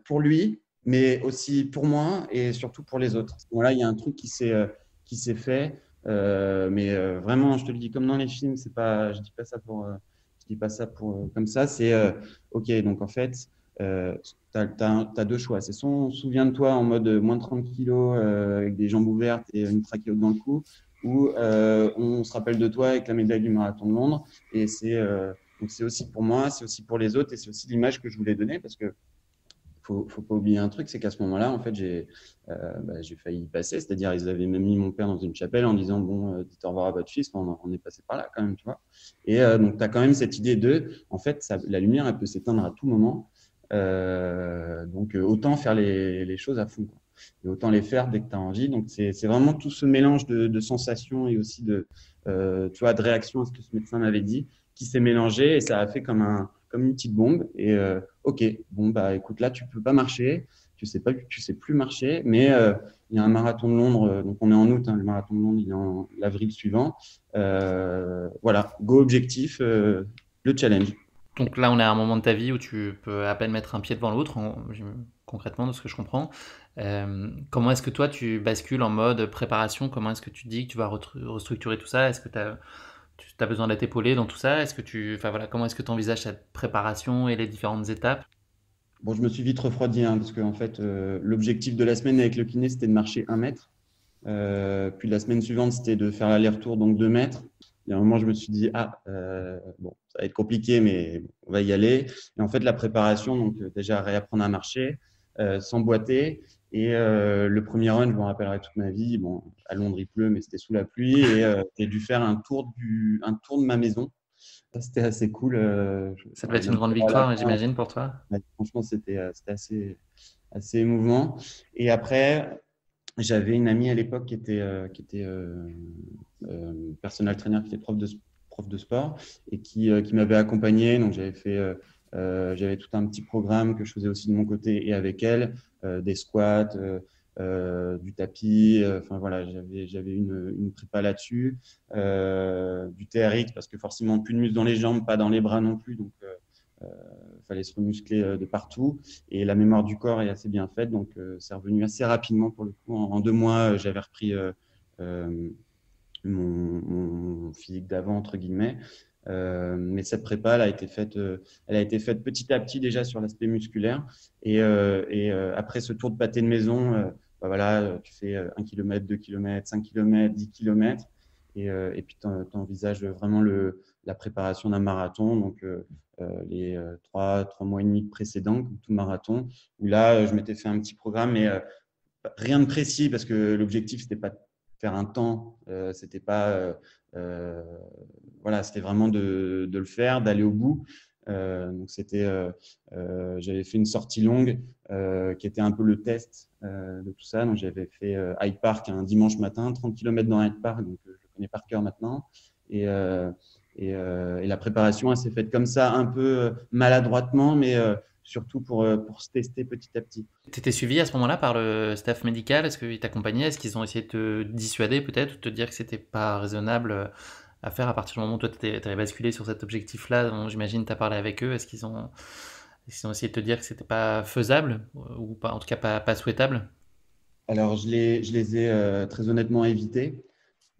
[SPEAKER 1] pour lui, mais aussi pour moi et surtout pour les autres. Voilà, il y a un truc qui s'est fait, mais vraiment, je te le dis comme dans les films, c'est pas, je dis pas ça je dis pas ça pour comme ça. C'est ok. Donc en fait, t'as deux choix. C'est soit souviens-toi en mode moins de 30 kilos avec des jambes ouvertes et une trachéote dans le cou, ou on se rappelle de toi avec la médaille du marathon de Londres. Et donc c'est aussi pour moi, c'est aussi pour les autres et c'est aussi l'image que je voulais donner parce que faut pas oublier un truc, c'est qu'à ce moment-là, en fait, j'ai failli y passer, c'est-à-dire ils avaient même mis mon père dans une chapelle en disant bon, dites au revoir à votre fils, on est passé par là quand même, tu vois. Et donc tu as quand même cette idée en fait, la lumière elle peut s'éteindre à tout moment, donc autant faire les choses à fond, quoi. Et autant les faire dès que tu as envie. Donc c'est vraiment tout ce mélange de sensations et aussi tu vois, de réaction à ce que ce médecin m'avait dit qui s'est mélangé et ça a fait comme une petite bombe. Et ok, bon bah écoute, là tu peux pas marcher, tu sais plus marcher, mais il y a un marathon de Londres, donc on est en août, hein, le marathon de Londres il est en l'avril suivant. Voilà, go objectif, le challenge.
[SPEAKER 2] Donc là, on est à un moment de ta vie où tu peux à peine mettre un pied devant l'autre, concrètement, de ce que je comprends. Comment est-ce que toi, tu bascules en mode préparation? Comment est-ce que tu dis que tu vas restructurer tout ça? Est-ce que tu as besoin d'être épaulé dans tout ça? Enfin voilà, comment est-ce que tu envisages cette préparation et les différentes étapes?
[SPEAKER 1] Bon, je me suis vite refroidi hein, parce que en fait, l'objectif de la semaine avec le kiné, c'était de marcher 1 mètre. Puis la semaine suivante, c'était de faire l'aller-retour, donc 2 mètres. Et à un moment, je me suis dit, bon, ça va être compliqué, mais bon, on va y aller. Et en fait, la préparation, donc déjà réapprendre à marcher, s'emboîter. Et le premier run, je me rappellerai toute ma vie. Bon, à Londres, il pleut, mais c'était sous la pluie. Et j'ai dû faire un tour de ma maison. Ça, c'était assez cool.
[SPEAKER 2] Ça devait être une
[SPEAKER 1] Même
[SPEAKER 2] grande
[SPEAKER 1] à la
[SPEAKER 2] victoire,
[SPEAKER 1] fin,
[SPEAKER 2] j'imagine, pour toi.
[SPEAKER 1] ouais, franchement, c'était assez émouvant. Et après, j'avais une amie à l'époque qui était personal trainer, qui était prof de sport et qui m'avait accompagné. Donc, j'avais tout un petit programme que je faisais aussi de mon côté et avec elle, des squats, du tapis. Enfin, voilà, j'avais une prépa là-dessus, du TRX parce que forcément, plus de muscles dans les jambes, pas dans les bras non plus. Donc, fallait se remuscler de partout. Et la mémoire du corps est assez bien faite, donc c'est revenu assez rapidement pour le coup. En 2 mois, j'avais repris mon physique d'avant, entre guillemets. Mais cette prépa, elle a été faite petit à petit déjà sur l'aspect musculaire. Et après ce tour de pâté de maison, voilà, tu fais 1 km, 2 km, 5 km, 10 km. Et puis, tu envisages vraiment la préparation d'un marathon, donc les 3 mois et demi précédents, comme tout marathon, où là, je m'étais fait un petit programme, mais rien de précis, parce que l'objectif, c'était pas de faire un temps, c'était pas, voilà, c'était vraiment de le faire, d'aller au bout. Donc, j'avais fait une sortie longue qui était un peu le test de tout ça. Donc, j'avais fait Hyde Park un dimanche matin, 30 km dans Hyde Park, donc je le connais par cœur maintenant. Et la préparation, elle s'est faite comme ça, un peu maladroitement, mais surtout pour se tester petit à petit.
[SPEAKER 2] Tu étais suivi à ce moment-là par le staff médical? Est-ce qu'ils t'accompagnaient? Est-ce qu'ils ont essayé de te dissuader peut-être ou de te dire que c'était pas raisonnable à faire à partir du moment où toi tu avais basculé sur cet objectif-là? Donc, j'imagine tu as parlé avec eux. Est-ce qu'ils ont essayé de te dire que c'était pas faisable ou pas, en tout cas pas souhaitable?
[SPEAKER 1] Alors, je les ai très honnêtement évités.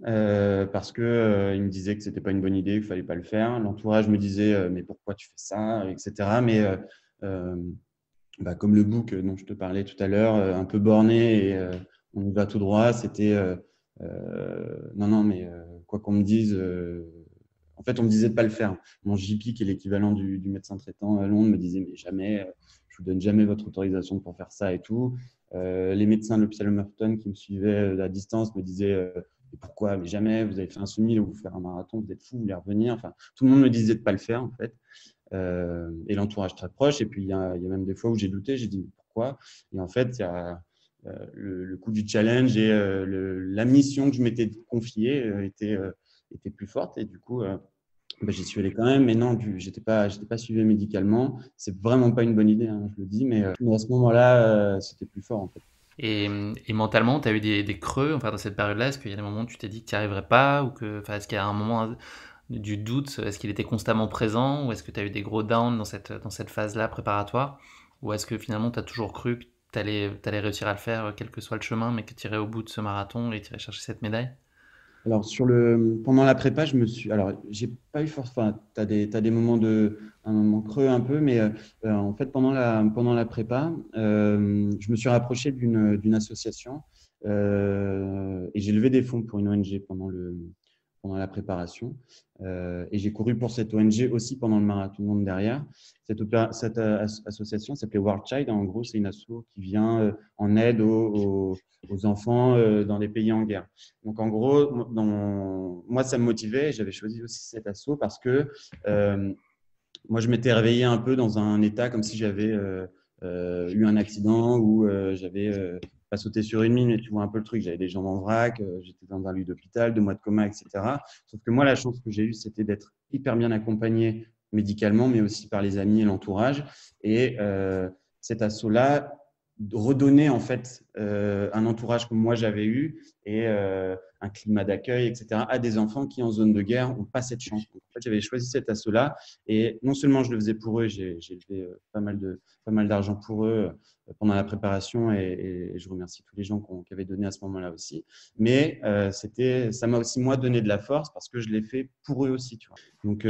[SPEAKER 1] Parce que il me disait que c'était pas une bonne idée, qu'il fallait pas le faire. L'entourage me disait mais pourquoi tu fais ça, etc. Mais comme le book dont je te parlais tout à l'heure, un peu borné et on y va tout droit, c'était non, mais quoi qu'on me dise, en fait on me disait de pas le faire. Mon JP, qui est l'équivalent du médecin traitant à Londres, me disait mais jamais, je vous donne jamais votre autorisation pour faire ça et tout. Les médecins de l'hôpital Merton qui me suivaient à distance me disaient mais pourquoi? Mais jamais, vous avez fait un semi, vous faire un marathon, vous êtes fou, vous voulez revenir. Enfin, tout le monde me disait de ne pas le faire, en fait. Et l'entourage très proche. Et puis, il y a même des fois où j'ai douté, j'ai dit mais pourquoi? Et en fait, il y a le coup du challenge et la mission que je m'étais confiée était plus forte. Et du coup, j'y suis allé quand même. Mais non, j'étais pas suivi médicalement. C'est vraiment pas une bonne idée, hein, je le dis. Mais à ce moment-là, c'était plus fort, en fait.
[SPEAKER 2] Et mentalement, tu as eu des creux enfin, dans cette période-là? Est-ce qu'il y a des moments où tu t'es dit que tu n'y arriverais pas ou est-ce qu'il y a un moment du doute? Est-ce qu'il était constamment présent ou est-ce que tu as eu des gros downs dans cette phase-là préparatoire? Ou est-ce que finalement tu as toujours cru que tu allais réussir à le faire, quel que soit le chemin, mais que tu irais au bout de ce marathon et tu irais chercher cette médaille?
[SPEAKER 1] Alors, pendant la prépa, alors, j'ai pas eu force, enfin, t'as des moments un moment creux un peu, mais en fait, pendant la prépa, je me suis rapproché d'une association et j'ai levé des fonds pour une ONG pendant la préparation. Et j'ai couru pour cette ONG aussi pendant le marathon monde derrière. Cette association s'appelait World Child. En gros, c'est une asso qui vient en aide aux enfants dans les pays en guerre. Donc, en gros, moi, ça me motivait. J'avais choisi aussi cet asso parce que moi, je m'étais réveillé un peu dans un état comme si j'avais eu un accident ou j'avais pas sauté sur une mine, mais tu vois un peu le truc. J'avais des jambes en vrac, j'étais dans un lit d'hôpital, 2 mois de coma, etc. Sauf que moi, la chance que j'ai eue, c'était d'être hyper bien accompagné médicalement, mais aussi par les amis et l'entourage. Et cet assaut-là redonnait en fait un entourage comme moi j'avais eu et un climat d'accueil, etc., à des enfants qui, en zone de guerre, n'ont pas cette chance. Donc, en fait, j'avais choisi cet assaut-là et non seulement je le faisais pour eux, j'ai levé pas mal d'argent pour eux pendant la préparation et je remercie tous les gens qui avaient donné à ce moment-là aussi. Mais ça m'a aussi, moi, donné de la force parce que je l'ai fait pour eux aussi. Tu vois. Donc,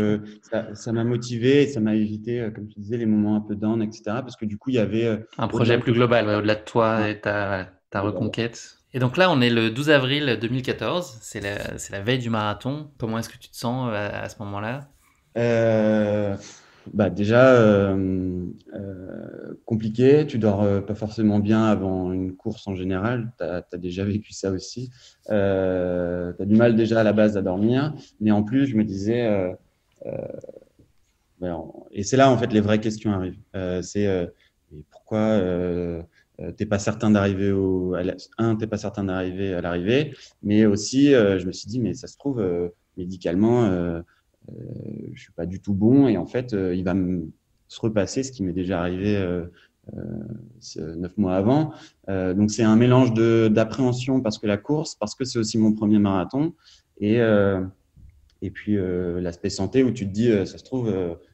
[SPEAKER 1] ça m'a motivé et ça m'a évité, comme tu disais, les moments un peu down, etc. Parce que du coup, il y avait…
[SPEAKER 2] Un projet plus global, ouais, au-delà de toi et ta reconquête. Et donc là, on est le 12 avril 2014, c'est la veille du marathon. Comment est-ce que tu te sens à ce moment-là?
[SPEAKER 1] Déjà, compliqué. Tu dors pas forcément bien avant une course en général. Tu as déjà vécu ça aussi. Tu as du mal déjà à la base à dormir. Mais en plus, je me disais… et c'est là, en fait, les vraies questions arrivent. Pourquoi t'es pas certain d'arriver t'es pas certain d'arriver à l'arrivée, mais aussi, je me suis dit, mais ça se trouve, médicalement, je suis pas du tout bon et en fait, il va se repasser ce qui m'est déjà arrivé 9 mois avant. Donc, c'est un mélange d'appréhension parce que c'est aussi mon premier marathon et puis l'aspect santé où tu te dis, ça se trouve,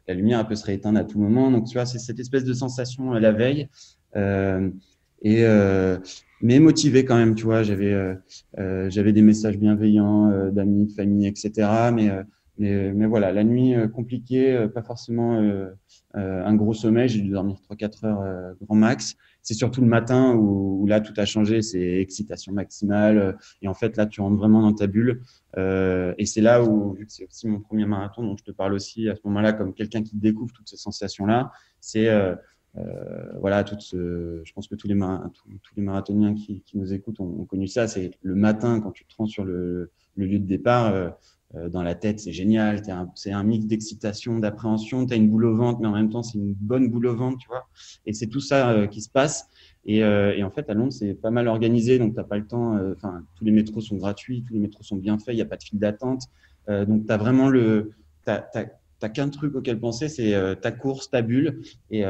[SPEAKER 1] la lumière elle peut se rééteindre à tout moment. Donc, tu vois, c'est cette espèce de sensation la veille. Euh, et, mais motivé quand même, tu vois. J'avais des messages bienveillants d'amis, de famille, etc. Mais voilà, la nuit compliquée, pas forcément un gros sommeil. J'ai dû dormir 3-4 heures grand max. C'est surtout le matin où là, tout a changé. C'est excitation maximale. Et en fait, là, tu rentres vraiment dans ta bulle. Et c'est là où, vu que c'est aussi mon premier marathon, donc je te parle aussi à ce moment-là comme quelqu'un qui découvre toutes ces sensations-là. C'est voilà, je pense que tous les marathoniens qui nous écoutent ont connu ça. C'est le matin quand tu te rends sur le lieu de départ. Dans la tête, c'est génial. C'est un mix d'excitation, d'appréhension. Tu as une boule au ventre, mais en même temps, c'est une bonne boule au ventre, tu vois. Et c'est tout ça qui se passe. Et en fait, à Londres, c'est pas mal organisé. Donc, tu n'as pas le temps. Enfin, tous les métros sont gratuits, tous les métros sont bien faits. Il n'y a pas de file d'attente. Donc, tu as vraiment t'as qu'un truc auquel penser, c'est ta course, ta bulle. Et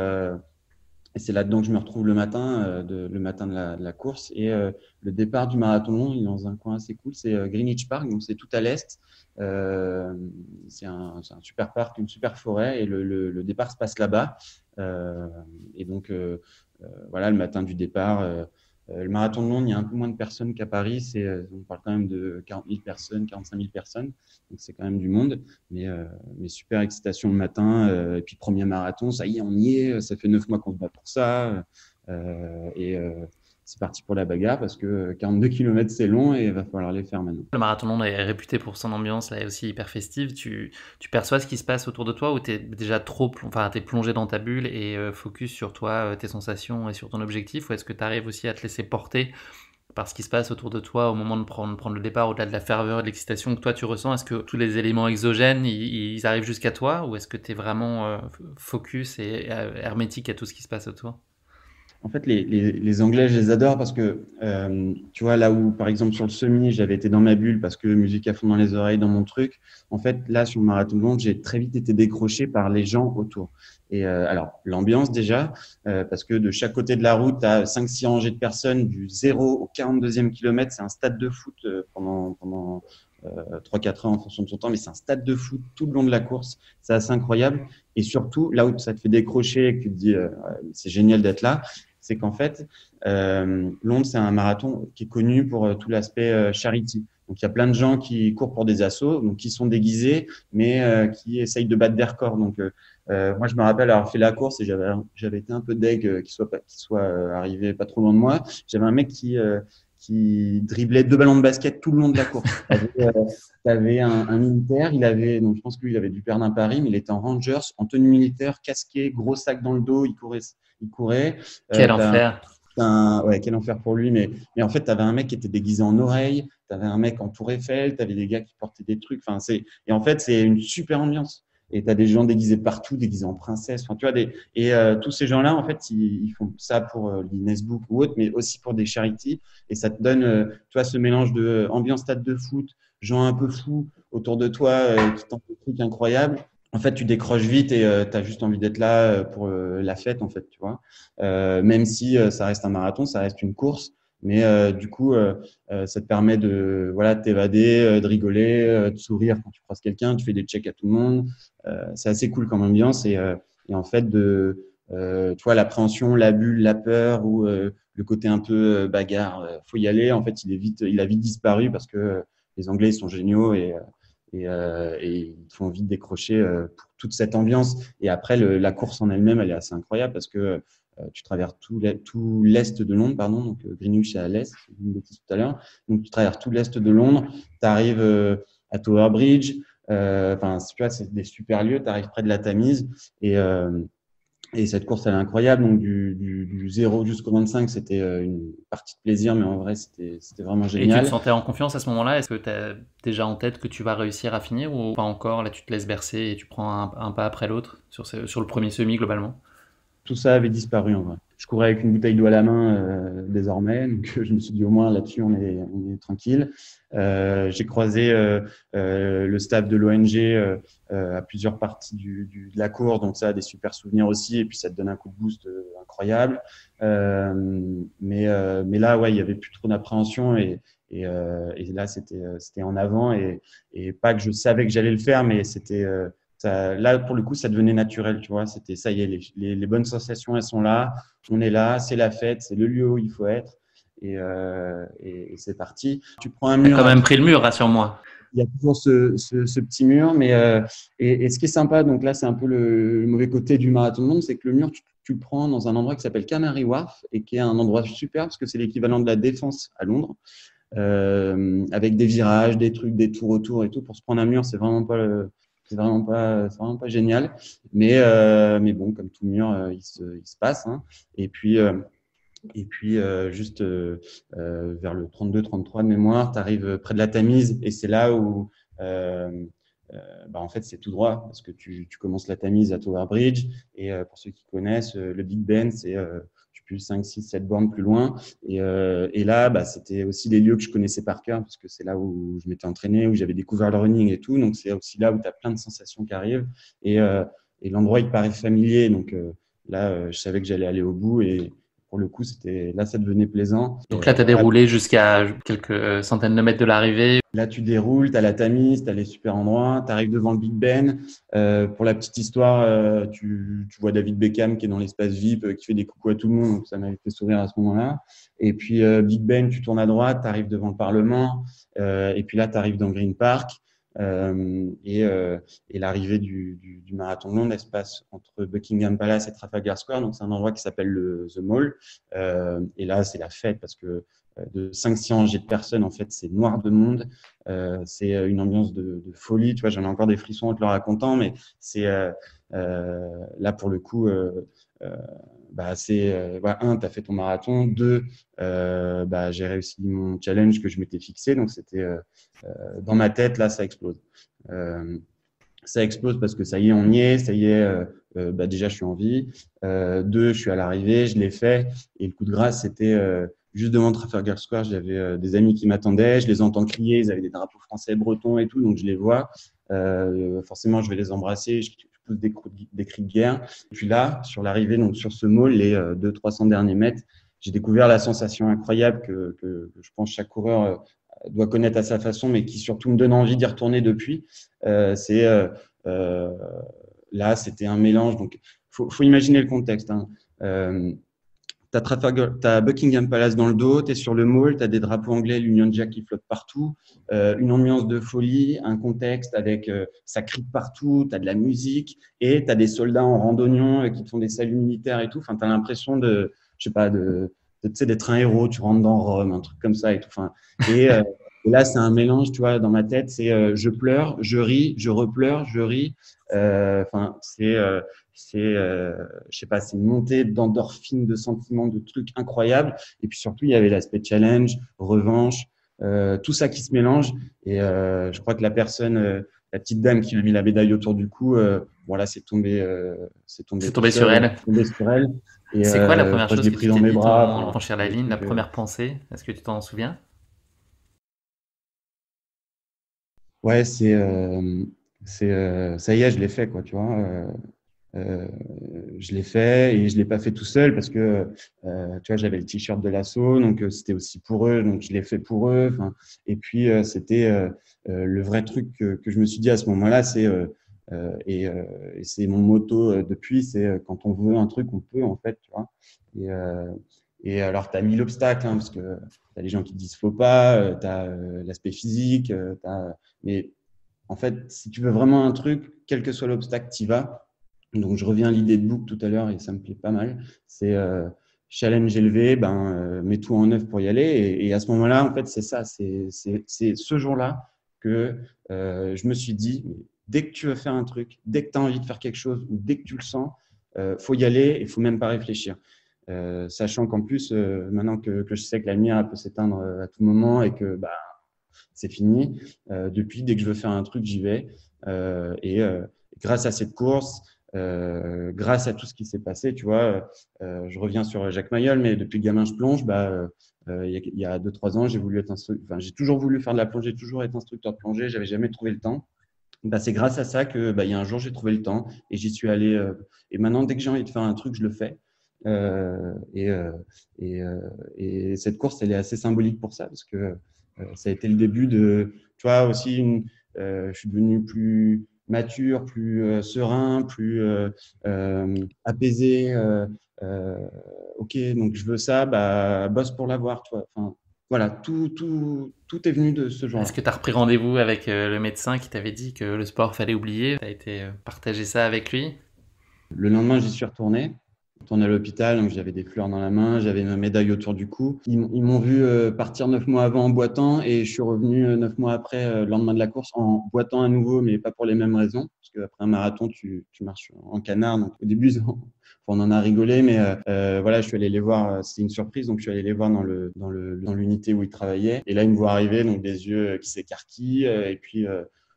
[SPEAKER 1] c'est là-dedans que je me retrouve le matin, le matin de la course. Et le départ du marathon long, il est dans un coin assez cool. C'est Greenwich Park, donc c'est tout à l'est. C'est un super parc, une super forêt. Et le départ se passe là-bas. Et donc, voilà, le matin du départ. Le marathon de Londres, il y a un peu moins de personnes qu'à Paris. On parle quand même de 40 000 personnes, 45 000 personnes. Donc, c'est quand même du monde. Mais super excitation le matin. Et puis, premier marathon, ça y est, on y est. Ça fait 9 mois qu'on se bat pour ça. Et c'est parti pour la bagarre parce que 42 km, c'est long et il va falloir les faire maintenant.
[SPEAKER 2] Le marathon de Londres est réputé pour son ambiance, là, aussi hyper festive. Tu perçois ce qui se passe autour de toi ou t'es déjà t'es plongé dans ta bulle et focus sur toi, tes sensations et sur ton objectif, ou est-ce que tu arrives aussi à te laisser porter par ce qui se passe autour de toi au moment de prendre le départ, au-delà de la ferveur et de l'excitation que toi tu ressens? Est-ce que tous les éléments exogènes, ils arrivent jusqu'à toi, ou est-ce que tu es vraiment focus et hermétique à tout ce qui se passe autour?
[SPEAKER 1] En fait, les Anglais, je les adore parce que, tu vois, là où, par exemple, sur le semi, j'avais été dans ma bulle parce que musique à fond dans les oreilles, dans mon truc. En fait, là, sur le marathon de Londres, j'ai très vite été décroché par les gens autour. Et alors, l'ambiance déjà, parce que de chaque côté de la route, tu as 5-6 rangées de personnes du 0 au 42e kilomètre. C'est un stade de foot pendant 3-4 heures en fonction de son temps, mais c'est un stade de foot tout le long de la course. C'est assez incroyable. Et surtout, là où ça te fait décrocher et que tu te dis, c'est génial d'être là, c'est qu'en fait, Londres, c'est un marathon qui est connu pour tout l'aspect charity. Donc, il y a plein de gens qui courent pour des assos, donc qui sont déguisés, mais qui essayent de battre des records. Donc, moi, je me rappelle avoir fait la course et j'avais été un peu deg qu'il soit arrivé pas trop loin de moi. J'avais un mec qui driblait 2 ballons de basket tout le long de la course. T'avais un militaire, donc je pense que lui, il avait dû perdre un pari, mais il était en Rangers, en tenue militaire, casqué, gros sac dans le dos, il courait.
[SPEAKER 2] Quel enfer!
[SPEAKER 1] Ouais, quel enfer pour lui. Mais en fait, tu avais un mec qui était déguisé en oreille, tu avais un mec en Tour Eiffel, tu avais des gars qui portaient des trucs. Et en fait, c'est une super ambiance. Et tu as des gens déguisés partout, déguisés en princesse. Enfin, tu vois, tous ces gens-là, en fait, ils font ça pour le Guinness Book ou autre, mais aussi pour des charities. Et ça te donne, tu vois, ce mélange de ambiance stade de foot, gens un peu fous autour de toi qui tentent des trucs incroyables. En fait, tu décroches vite et tu as juste envie d'être là pour la fête, en fait, tu vois. Même si ça reste un marathon, ça reste une course. Mais du coup, ça te permet de t'évader, de rigoler, de sourire quand tu croises quelqu'un, tu fais des checks à tout le monde. C'est assez cool comme ambiance. Et en fait, tu vois, l'appréhension, la bulle, la peur ou le côté un peu bagarre, faut y aller. En fait, il a vite disparu parce que les Anglais ils sont géniaux et ils te font vite décrocher pour toute cette ambiance. Et après, la course en elle-même, elle est assez incroyable parce que tu traverses tout l'est de Londres, pardon, donc Greenwich c'est à l'est, j'ai dit une bêtise tout à l'heure. Donc tu traverses tout l'est de Londres, tu arrives à Tower Bridge, enfin tu vois, c'est des super lieux, tu arrives près de la Tamise et cette course elle est incroyable. Donc du 0 jusqu'au 25, c'était une partie de plaisir, mais en vrai c'était vraiment
[SPEAKER 2] Et tu te
[SPEAKER 1] génial.
[SPEAKER 2] sentais en confiance à ce moment-là? Est-ce que tu as déjà en tête que tu vas réussir à finir, ou pas encore? Là, tu te laisses bercer et tu prends un pas après l'autre sur le premier semi globalement?
[SPEAKER 1] Tout ça avait disparu en vrai. Je courais avec une bouteille d'eau à la main désormais, donc je me suis dit au moins là-dessus on est tranquille. J'ai croisé le staff de l'ONG à plusieurs parties de la course, donc ça a des super souvenirs aussi, et puis ça te donne un coup de boost incroyable. Mais là, ouais, il y avait plus trop d'appréhension et là c'était en avant et pas que je savais que j'allais le faire, mais ça là, pour le coup, ça devenait naturel, tu vois. C'était ça y est, les bonnes sensations, elles sont là. On est là, c'est la fête, c'est le lieu où il faut être. Et c'est parti. Tu prends un
[SPEAKER 2] T'as
[SPEAKER 1] mur
[SPEAKER 2] quand
[SPEAKER 1] à
[SPEAKER 2] même pris le mur, rassure-moi.
[SPEAKER 1] il y a toujours ce petit mur, mais et ce qui est sympa, donc là c'est un peu le mauvais côté du marathon de Londres, c'est que le mur tu le prends dans un endroit qui s'appelle Canary Wharf et qui est un endroit super parce que c'est l'équivalent de la Défense à Londres, avec des virages, des trucs, des tours autour et tout. Pour se prendre un mur, c'est vraiment pas génial, mais bon, comme tout mur, il se passe, hein. Et puis juste vers le 32-33 de mémoire, tu arrives près de la Tamise et c'est là où, euh, en fait, c'est tout droit parce que tu commences la Tamise à Tower Bridge et pour ceux qui connaissent, le Big Ben, c'est je sais plus 5, 6, 7 bornes plus loin. Et là, c'était aussi des lieux que je connaissais par cœur parce que c'est là où je m'étais entraîné, où j'avais découvert le running et tout. Donc, c'est aussi là où tu as plein de sensations qui arrivent et, euh, et l'endroit, il paraît familier. Donc, là, je savais que j'allais aller au bout et pour le coup, là, ça devenait plaisant.
[SPEAKER 2] Donc là, tu as déroulé jusqu'à quelques centaines de mètres de l'arrivée.
[SPEAKER 1] Là, tu déroules, tu as la Tamise, tu as les super endroits, tu arrives devant le Big Ben. Pour la petite histoire, tu vois David Beckham qui est dans l'espace VIP, qui fait des coucous à tout le monde, donc ça m'avait fait sourire à ce moment-là. Et puis Big Ben, tu tournes à droite, tu arrives devant le Parlement, et puis là, tu arrives dans Green Park. Et l'arrivée du marathon de Londres, elle se passe entre Buckingham Palace et Trafalgar Square, donc c'est un endroit qui s'appelle The Mall. Et là, c'est la fête parce que de 500 rangées de personnes, en fait, c'est noir de monde. C'est une ambiance de folie. Tu vois, j'en ai encore des frissons en te le racontant, mais c'est là pour le coup, euh, voilà, un, tu as fait ton marathon. Deux, j'ai réussi mon challenge que je m'étais fixé. Donc, c'était dans ma tête, là, ça explose. Ça explose parce que ça y est, on y est. Ça y est, déjà, je suis en vie. Deux, je suis à l'arrivée, je l'ai fait. Et le coup de grâce, c'était juste devant Trafalgar Square. J'avais des amis qui m'attendaient. Je les entends crier. Ils avaient des drapeaux français, bretons et tout. Donc, je les vois. Forcément, je vais les embrasser. Je pousse des cris de guerre. Et puis là, sur l'arrivée, donc sur ce mall, les 200-300 derniers mètres, j'ai découvert la sensation incroyable que je pense chaque coureur doit connaître à sa façon, mais qui surtout me donne envie d'y retourner depuis. C'est euh, Là, c'était un mélange. Donc, faut imaginer le contexte, hein. T'as Buckingham Palace dans le dos, tu es sur le mall, tu as des drapeaux anglais, l'Union Jack qui flottent partout, une ambiance de folie, un contexte avec ça crie de partout, tu as de la musique et tu as des soldats en randonnion qui te font des saluts militaires et tout. Enfin, tu as l'impression je sais pas, tu sais, d'être un héros, tu rentres dans Rome, un truc comme ça et tout. Enfin, et, euh, et là, c'est un mélange, tu vois, dans ma tête, c'est je pleure, je ris, je repleure, je ris. Enfin, je sais pas, c'est une montée d'endorphines, de sentiments, de trucs incroyables. Et puis surtout, il y avait l'aspect challenge, revanche, tout ça qui se mélange. Et je crois que la petite dame qui m'a mis la médaille autour du cou, voilà, c'est tombé
[SPEAKER 2] C'est
[SPEAKER 1] tout
[SPEAKER 2] tombé sur
[SPEAKER 1] seul,
[SPEAKER 2] elle.
[SPEAKER 1] c'est tombé sur elle. Et
[SPEAKER 2] C'est quoi la première
[SPEAKER 1] je
[SPEAKER 2] chose
[SPEAKER 1] l'ai
[SPEAKER 2] que tu
[SPEAKER 1] pris dans
[SPEAKER 2] t'es
[SPEAKER 1] mes
[SPEAKER 2] dit
[SPEAKER 1] bras.
[SPEAKER 2] en
[SPEAKER 1] Enfin,
[SPEAKER 2] franchir la ligne, la première pensée? Est-ce que tu t'en souviens?
[SPEAKER 1] ouais, ça y est, je l'ai fait, quoi, tu vois. Euh, je l'ai fait et je l'ai pas fait tout seul parce que tu vois, j'avais le t-shirt de l'assaut, donc c'était aussi pour eux, donc je l'ai fait pour eux. Enfin, et puis c'était le vrai truc que je me suis dit à ce moment-là, et c'est mon motto depuis, c'est quand on veut un truc, on peut en fait, tu vois. Et, euh, et alors, tu as mis l'obstacle, hein, parce que tu as les gens qui disent faut pas, tu as l'aspect physique, mais en fait, si tu veux vraiment un truc, quel que soit l'obstacle, tu y vas. Donc, je reviens à l'idée de Book tout à l'heure et ça me plaît pas mal. C'est challenge élevé, mets tout en œuvre pour y aller. Et à ce moment-là, en fait, c'est ça. C'est ce jour-là que je me suis dit, dès que tu veux faire un truc, dès que tu as envie de faire quelque chose ou dès que tu le sens, faut y aller et il faut même pas réfléchir. Sachant qu'en plus, maintenant que je sais que la lumière peut s'éteindre à tout moment et que c'est fini. Depuis, dès que je veux faire un truc, j'y vais. Et grâce à cette course, grâce à tout ce qui s'est passé, tu vois, je reviens sur Jacques Mayol, mais depuis gamin, je plonge. Il y a 2-3 ans, j'ai toujours voulu faire de la plongée, toujours être instructeur de plongée. J'avais jamais trouvé le temps. C'est grâce à ça que il y a un jour, j'ai trouvé le temps et j'y suis allé. Et maintenant, dès que j'ai envie de faire un truc, je le fais. Euh, et, euh, et, euh, et cette course, elle est assez symbolique pour ça parce que ça a été le début de, tu vois, aussi je suis devenu mature, plus serein, plus apaisé. Ok, donc je veux ça, bah, bosse pour l'avoir, toi. Enfin, voilà, tout est venu de ce
[SPEAKER 2] Est-ce
[SPEAKER 1] genre-là.
[SPEAKER 2] que tu as repris rendez-vous avec le médecin qui t'avait dit que le sport fallait oublier? Tu as été partager ça avec lui?
[SPEAKER 1] Le lendemain, j'y suis retourné à l'hôpital, donc j'avais des fleurs dans la main, j'avais ma médaille autour du cou. Ils m'ont vu partir 9 mois avant en boitant et je suis revenu 9 mois après, le lendemain de la course, en boitant à nouveau, mais pas pour les mêmes raisons. Parce qu'après un marathon, tu marches en canard. Donc au début, on en a rigolé, mais voilà, je suis allé les voir. C'était une surprise, donc je suis allé les voir dans l'unité où ils travaillaient. Et là, ils me voient arriver, donc des yeux qui s'écarquillent, et puis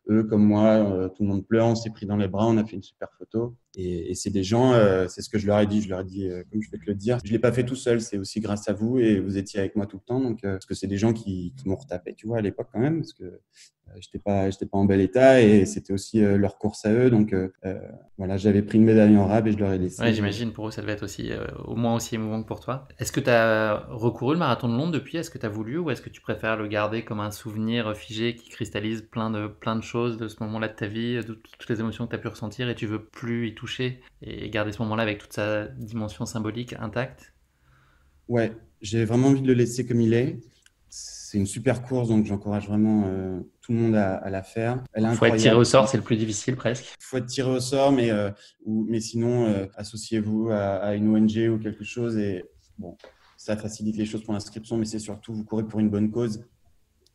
[SPEAKER 1] eux, comme moi, tout le monde pleure, on s'est pris dans les bras, on a fait une super photo. Et c'est des gens, c'est ce que je leur ai dit, comme je vais te le dire, je l'ai pas fait tout seul, c'est aussi grâce à vous et vous étiez avec moi tout le temps. Donc, parce que c'est des gens qui m'ont retapé, tu vois, à l'époque quand même, parce que j'étais pas en bel état et c'était aussi leur course à eux. Donc, voilà, j'avais pris une médaille en rab et je leur ai
[SPEAKER 2] Ouais,
[SPEAKER 1] laissé.
[SPEAKER 2] j'imagine pour eux ça devait être aussi au moins aussi émouvant que pour toi. Est-ce que tu as recouru le marathon de Londres depuis? Est-ce que tu as voulu ou est-ce que tu préfères le garder comme un souvenir figé qui cristallise plein de choses de ce moment-là de ta vie, de toutes les émotions que tu as pu ressentir et tu veux plus y toucher et garder ce moment-là avec toute sa dimension symbolique intacte?
[SPEAKER 1] Ouais, j'ai vraiment envie de le laisser comme il est. C'est une super course, donc j'encourage vraiment tout le monde à la faire. Elle est
[SPEAKER 2] Faut être tiré
[SPEAKER 1] incroyable.
[SPEAKER 2] au sort, c'est le plus difficile presque.
[SPEAKER 1] Faut être tiré au sort, mais sinon, associez-vous à une ONG ou quelque chose. Et bon, ça facilite les choses pour l'inscription, mais c'est surtout, vous courez pour une bonne cause.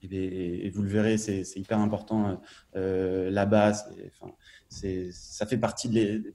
[SPEAKER 1] Et vous le verrez, c'est hyper important là-bas. Enfin, ça fait partie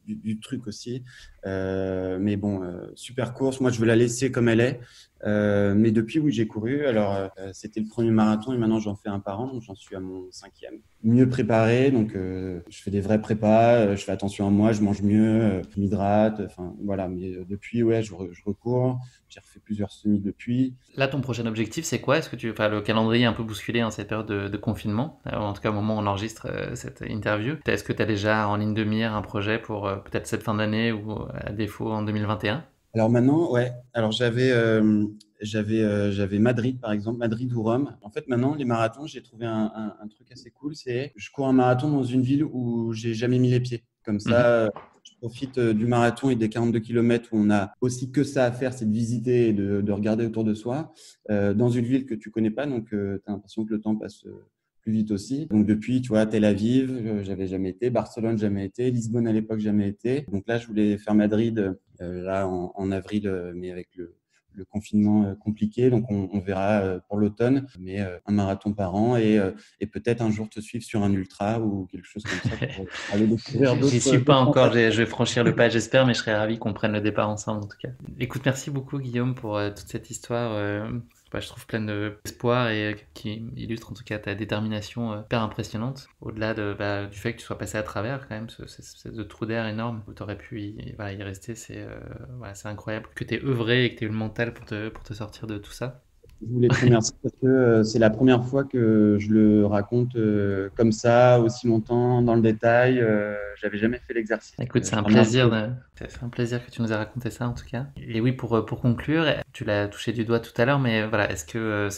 [SPEAKER 1] du truc aussi. Mais bon, super course. Moi, je veux la laisser comme elle est. Mais depuis, oui, j'ai couru. Alors, c'était le premier marathon et maintenant, j'en fais un par an. Donc, j'en suis à mon 5e. Mieux préparé. Donc, je fais des vrais prépas. Je fais attention à moi. Je mange mieux. Je m'hydrate. Enfin, voilà. Mais depuis, ouais, je recours. J'ai refait plusieurs semis depuis.
[SPEAKER 2] Là, ton prochain objectif, c'est quoi? Est-ce que enfin, le calendrier est un peu bousculé en cette période de confinement, en tout cas au moment où on enregistre cette interview. Est-ce que tu as déjà en ligne de mire un projet pour peut-être cette fin d'année ou à défaut en 2021?
[SPEAKER 1] Alors maintenant, ouais. Alors j'avais Madrid par exemple, Madrid ou Rome. En fait, maintenant les marathons, j'ai trouvé un truc assez cool. C'est je cours un marathon dans une ville où j'ai jamais mis les pieds. Comme
[SPEAKER 2] Mhm.
[SPEAKER 1] ça, je profite du marathon et des 42 kilomètres où on a aussi que ça à faire, c'est de visiter et de regarder autour de soi dans une ville que tu connais pas. Donc, tu as l'impression que le temps passe plus vite aussi. Donc depuis, tu vois, Tel Aviv, j'avais jamais été, Barcelone, jamais été, Lisbonne à l'époque, jamais été. Donc là, je voulais faire Madrid là en avril, mais avec le confinement compliqué. Donc on verra pour l'automne, mais un marathon par an et peut-être un jour te suivre sur un ultra ou quelque chose comme ça pour aller découvrir
[SPEAKER 2] J'y suis pas
[SPEAKER 1] d'autres
[SPEAKER 2] encore,
[SPEAKER 1] sensations.
[SPEAKER 2] je vais franchir le pas, j'espère, mais je serais ravi qu'on prenne le départ ensemble en tout cas. Écoute, merci beaucoup Guillaume pour toute cette histoire, je trouve pleine d'espoir et qui illustre en tout cas ta détermination hyper impressionnante. Au-delà du fait que tu sois passé à travers quand même ce trou d'air énorme où tu aurais pu y rester, c'est incroyable que tu aies œuvré et que tu aies eu le mental pour te sortir de tout ça.
[SPEAKER 1] Je voulais te remercier parce que c'est la première fois que je le raconte comme ça, aussi longtemps, dans le détail. J'avais jamais fait l'exercice.
[SPEAKER 2] Écoute,
[SPEAKER 1] Je te remercie.
[SPEAKER 2] c'est un plaisir que tu nous aies raconté ça en tout cas. Et oui, pour conclure, tu l'as touché du doigt tout à l'heure, mais voilà, est-ce que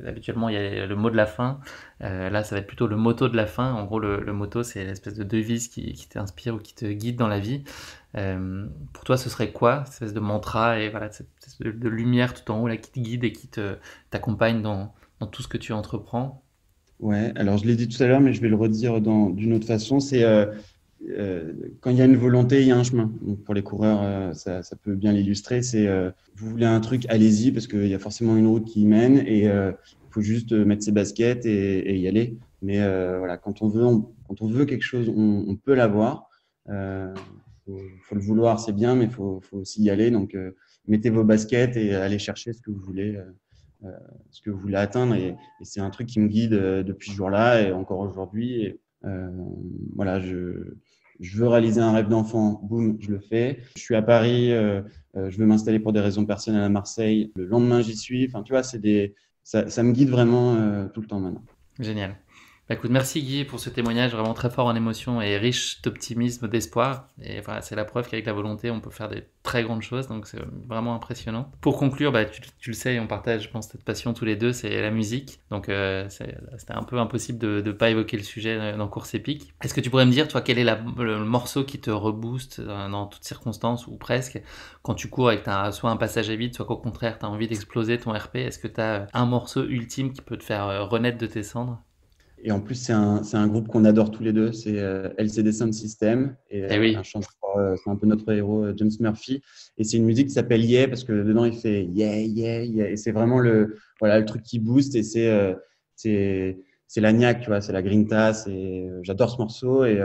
[SPEAKER 2] habituellement il y a le mot de la fin. Là, ça va être plutôt le motto de la fin. En gros, le motto, c'est l'espèce de devise qui t'inspire ou qui te guide dans la vie. Pour toi, ce serait quoi, cette espèce de mantra et voilà, cette espèce de lumière tout en haut là qui te guide et qui t'accompagne dans tout ce que tu entreprends?
[SPEAKER 1] Ouais, alors je l'ai dit tout à l'heure, mais je vais le redire d'une autre façon. C'est quand il y a une volonté, il y a un chemin. Donc pour les coureurs, ça peut bien l'illustrer. C'est vous voulez un truc, allez-y, parce qu'il y a forcément une route qui y mène et il faut juste mettre ses baskets et y aller. Mais voilà, quand on veut quelque chose, on peut l'avoir. Faut le vouloir, c'est bien, mais faut aussi y aller. Donc mettez vos baskets et allez chercher euh, ce que vous voulez atteindre. Et c'est un truc qui me guide depuis ce jour-là et encore aujourd'hui. Et, voilà, je veux réaliser un rêve d'enfant, boum, je le fais. Je suis à Paris, je veux m'installer pour des raisons personnelles à Marseille. Le lendemain, j'y suis. Enfin, tu vois, ça me guide vraiment tout le temps maintenant.
[SPEAKER 2] Génial. Bah écoute, merci Guy pour ce témoignage vraiment très fort en émotion et riche d'optimisme, d'espoir. Et voilà, c'est la preuve qu'avec la volonté, on peut faire des très grandes choses, donc c'est vraiment impressionnant. Pour conclure, bah, tu le sais, on partage, je pense, cette passion tous les deux, c'est la musique. Donc c'était un peu impossible de ne pas évoquer le sujet dans Course épique. Est-ce que tu pourrais me dire, toi, quel est le morceau qui te rebooste dans toutes circonstances, ou presque, quand tu cours et que tu as soit un passage à vide, soit qu'au contraire, tu as envie d'exploser ton RP? Est-ce que tu as un morceau ultime qui peut te faire renaître de tes cendres?
[SPEAKER 1] Et en plus, c'est un groupe qu'on adore tous les deux, c'est LCD Sound System, et
[SPEAKER 2] Eh oui.
[SPEAKER 1] un chanteur, c'est un peu notre héros, James Murphy. Et c'est une musique qui s'appelle Yeah, parce que dedans, il fait Yeah, Yeah, Yeah. Et c'est vraiment voilà, le truc qui booste, et c'est la niaque, tu vois, c'est la grinta. J'adore ce morceau, et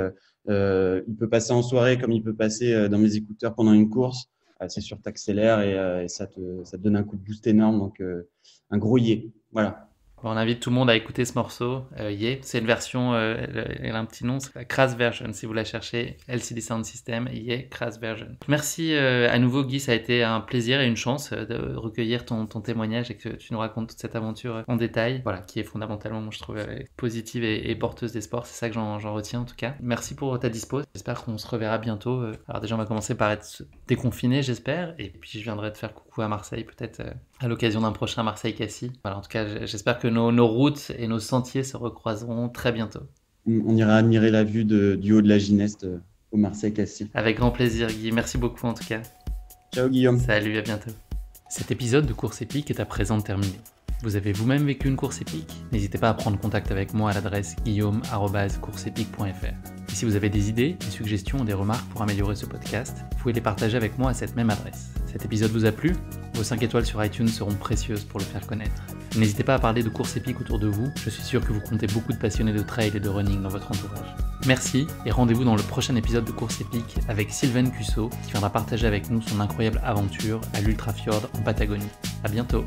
[SPEAKER 1] il peut passer en soirée comme il peut passer dans mes écouteurs pendant une course. C'est sûr, t'accélères, et ça te donne un coup de boost énorme. Donc, un gros Yeah. Voilà.
[SPEAKER 2] Bon, on invite tout le monde à écouter ce morceau. Yeah, c'est une version, elle a un petit nom, c'est la Crass Version, si vous la cherchez. LCD Sound System, Yeah, Crass Version. Merci à nouveau Guy, ça a été un plaisir et une chance de recueillir ton témoignage et que tu nous racontes toute cette aventure en détail, voilà, qui est fondamentalement, moi, je trouve, positive et porteuse d'espoir. C'est ça que j'en retiens en tout cas. Merci pour ta dispo. J'espère qu'on se reverra bientôt. Alors déjà, on va commencer par être déconfiné, j'espère, et puis je viendrai te faire coucou à Marseille peut-être à l'occasion d'un prochain Marseille-Cassis. Voilà, en tout cas, j'espère que nos routes et nos sentiers se recroiseront très bientôt.
[SPEAKER 1] On ira admirer la vue du haut de la Gineste au Marseille-Cassis.
[SPEAKER 2] Avec grand plaisir, Guy. Merci beaucoup en tout cas.
[SPEAKER 1] Ciao Guillaume.
[SPEAKER 2] Salut, à bientôt. Cet épisode de Course épique est à présent terminé. Vous avez vous-même vécu une course épique? N'hésitez pas à prendre contact avec moi à l'adresse guillaume@courseepique.fr. Et si vous avez des idées, des suggestions ou des remarques pour améliorer ce podcast, vous pouvez les partager avec moi à cette même adresse. Cet épisode vous a plu? Vos 5 étoiles sur iTunes seront précieuses pour le faire connaître. N'hésitez pas à parler de course épique autour de vous, je suis sûr que vous comptez beaucoup de passionnés de trail et de running dans votre entourage. Merci et rendez-vous dans le prochain épisode de Course épique avec Sylvain Cusso qui viendra partager avec nous son incroyable aventure à l'Ultrafjord en Patagonie. À bientôt.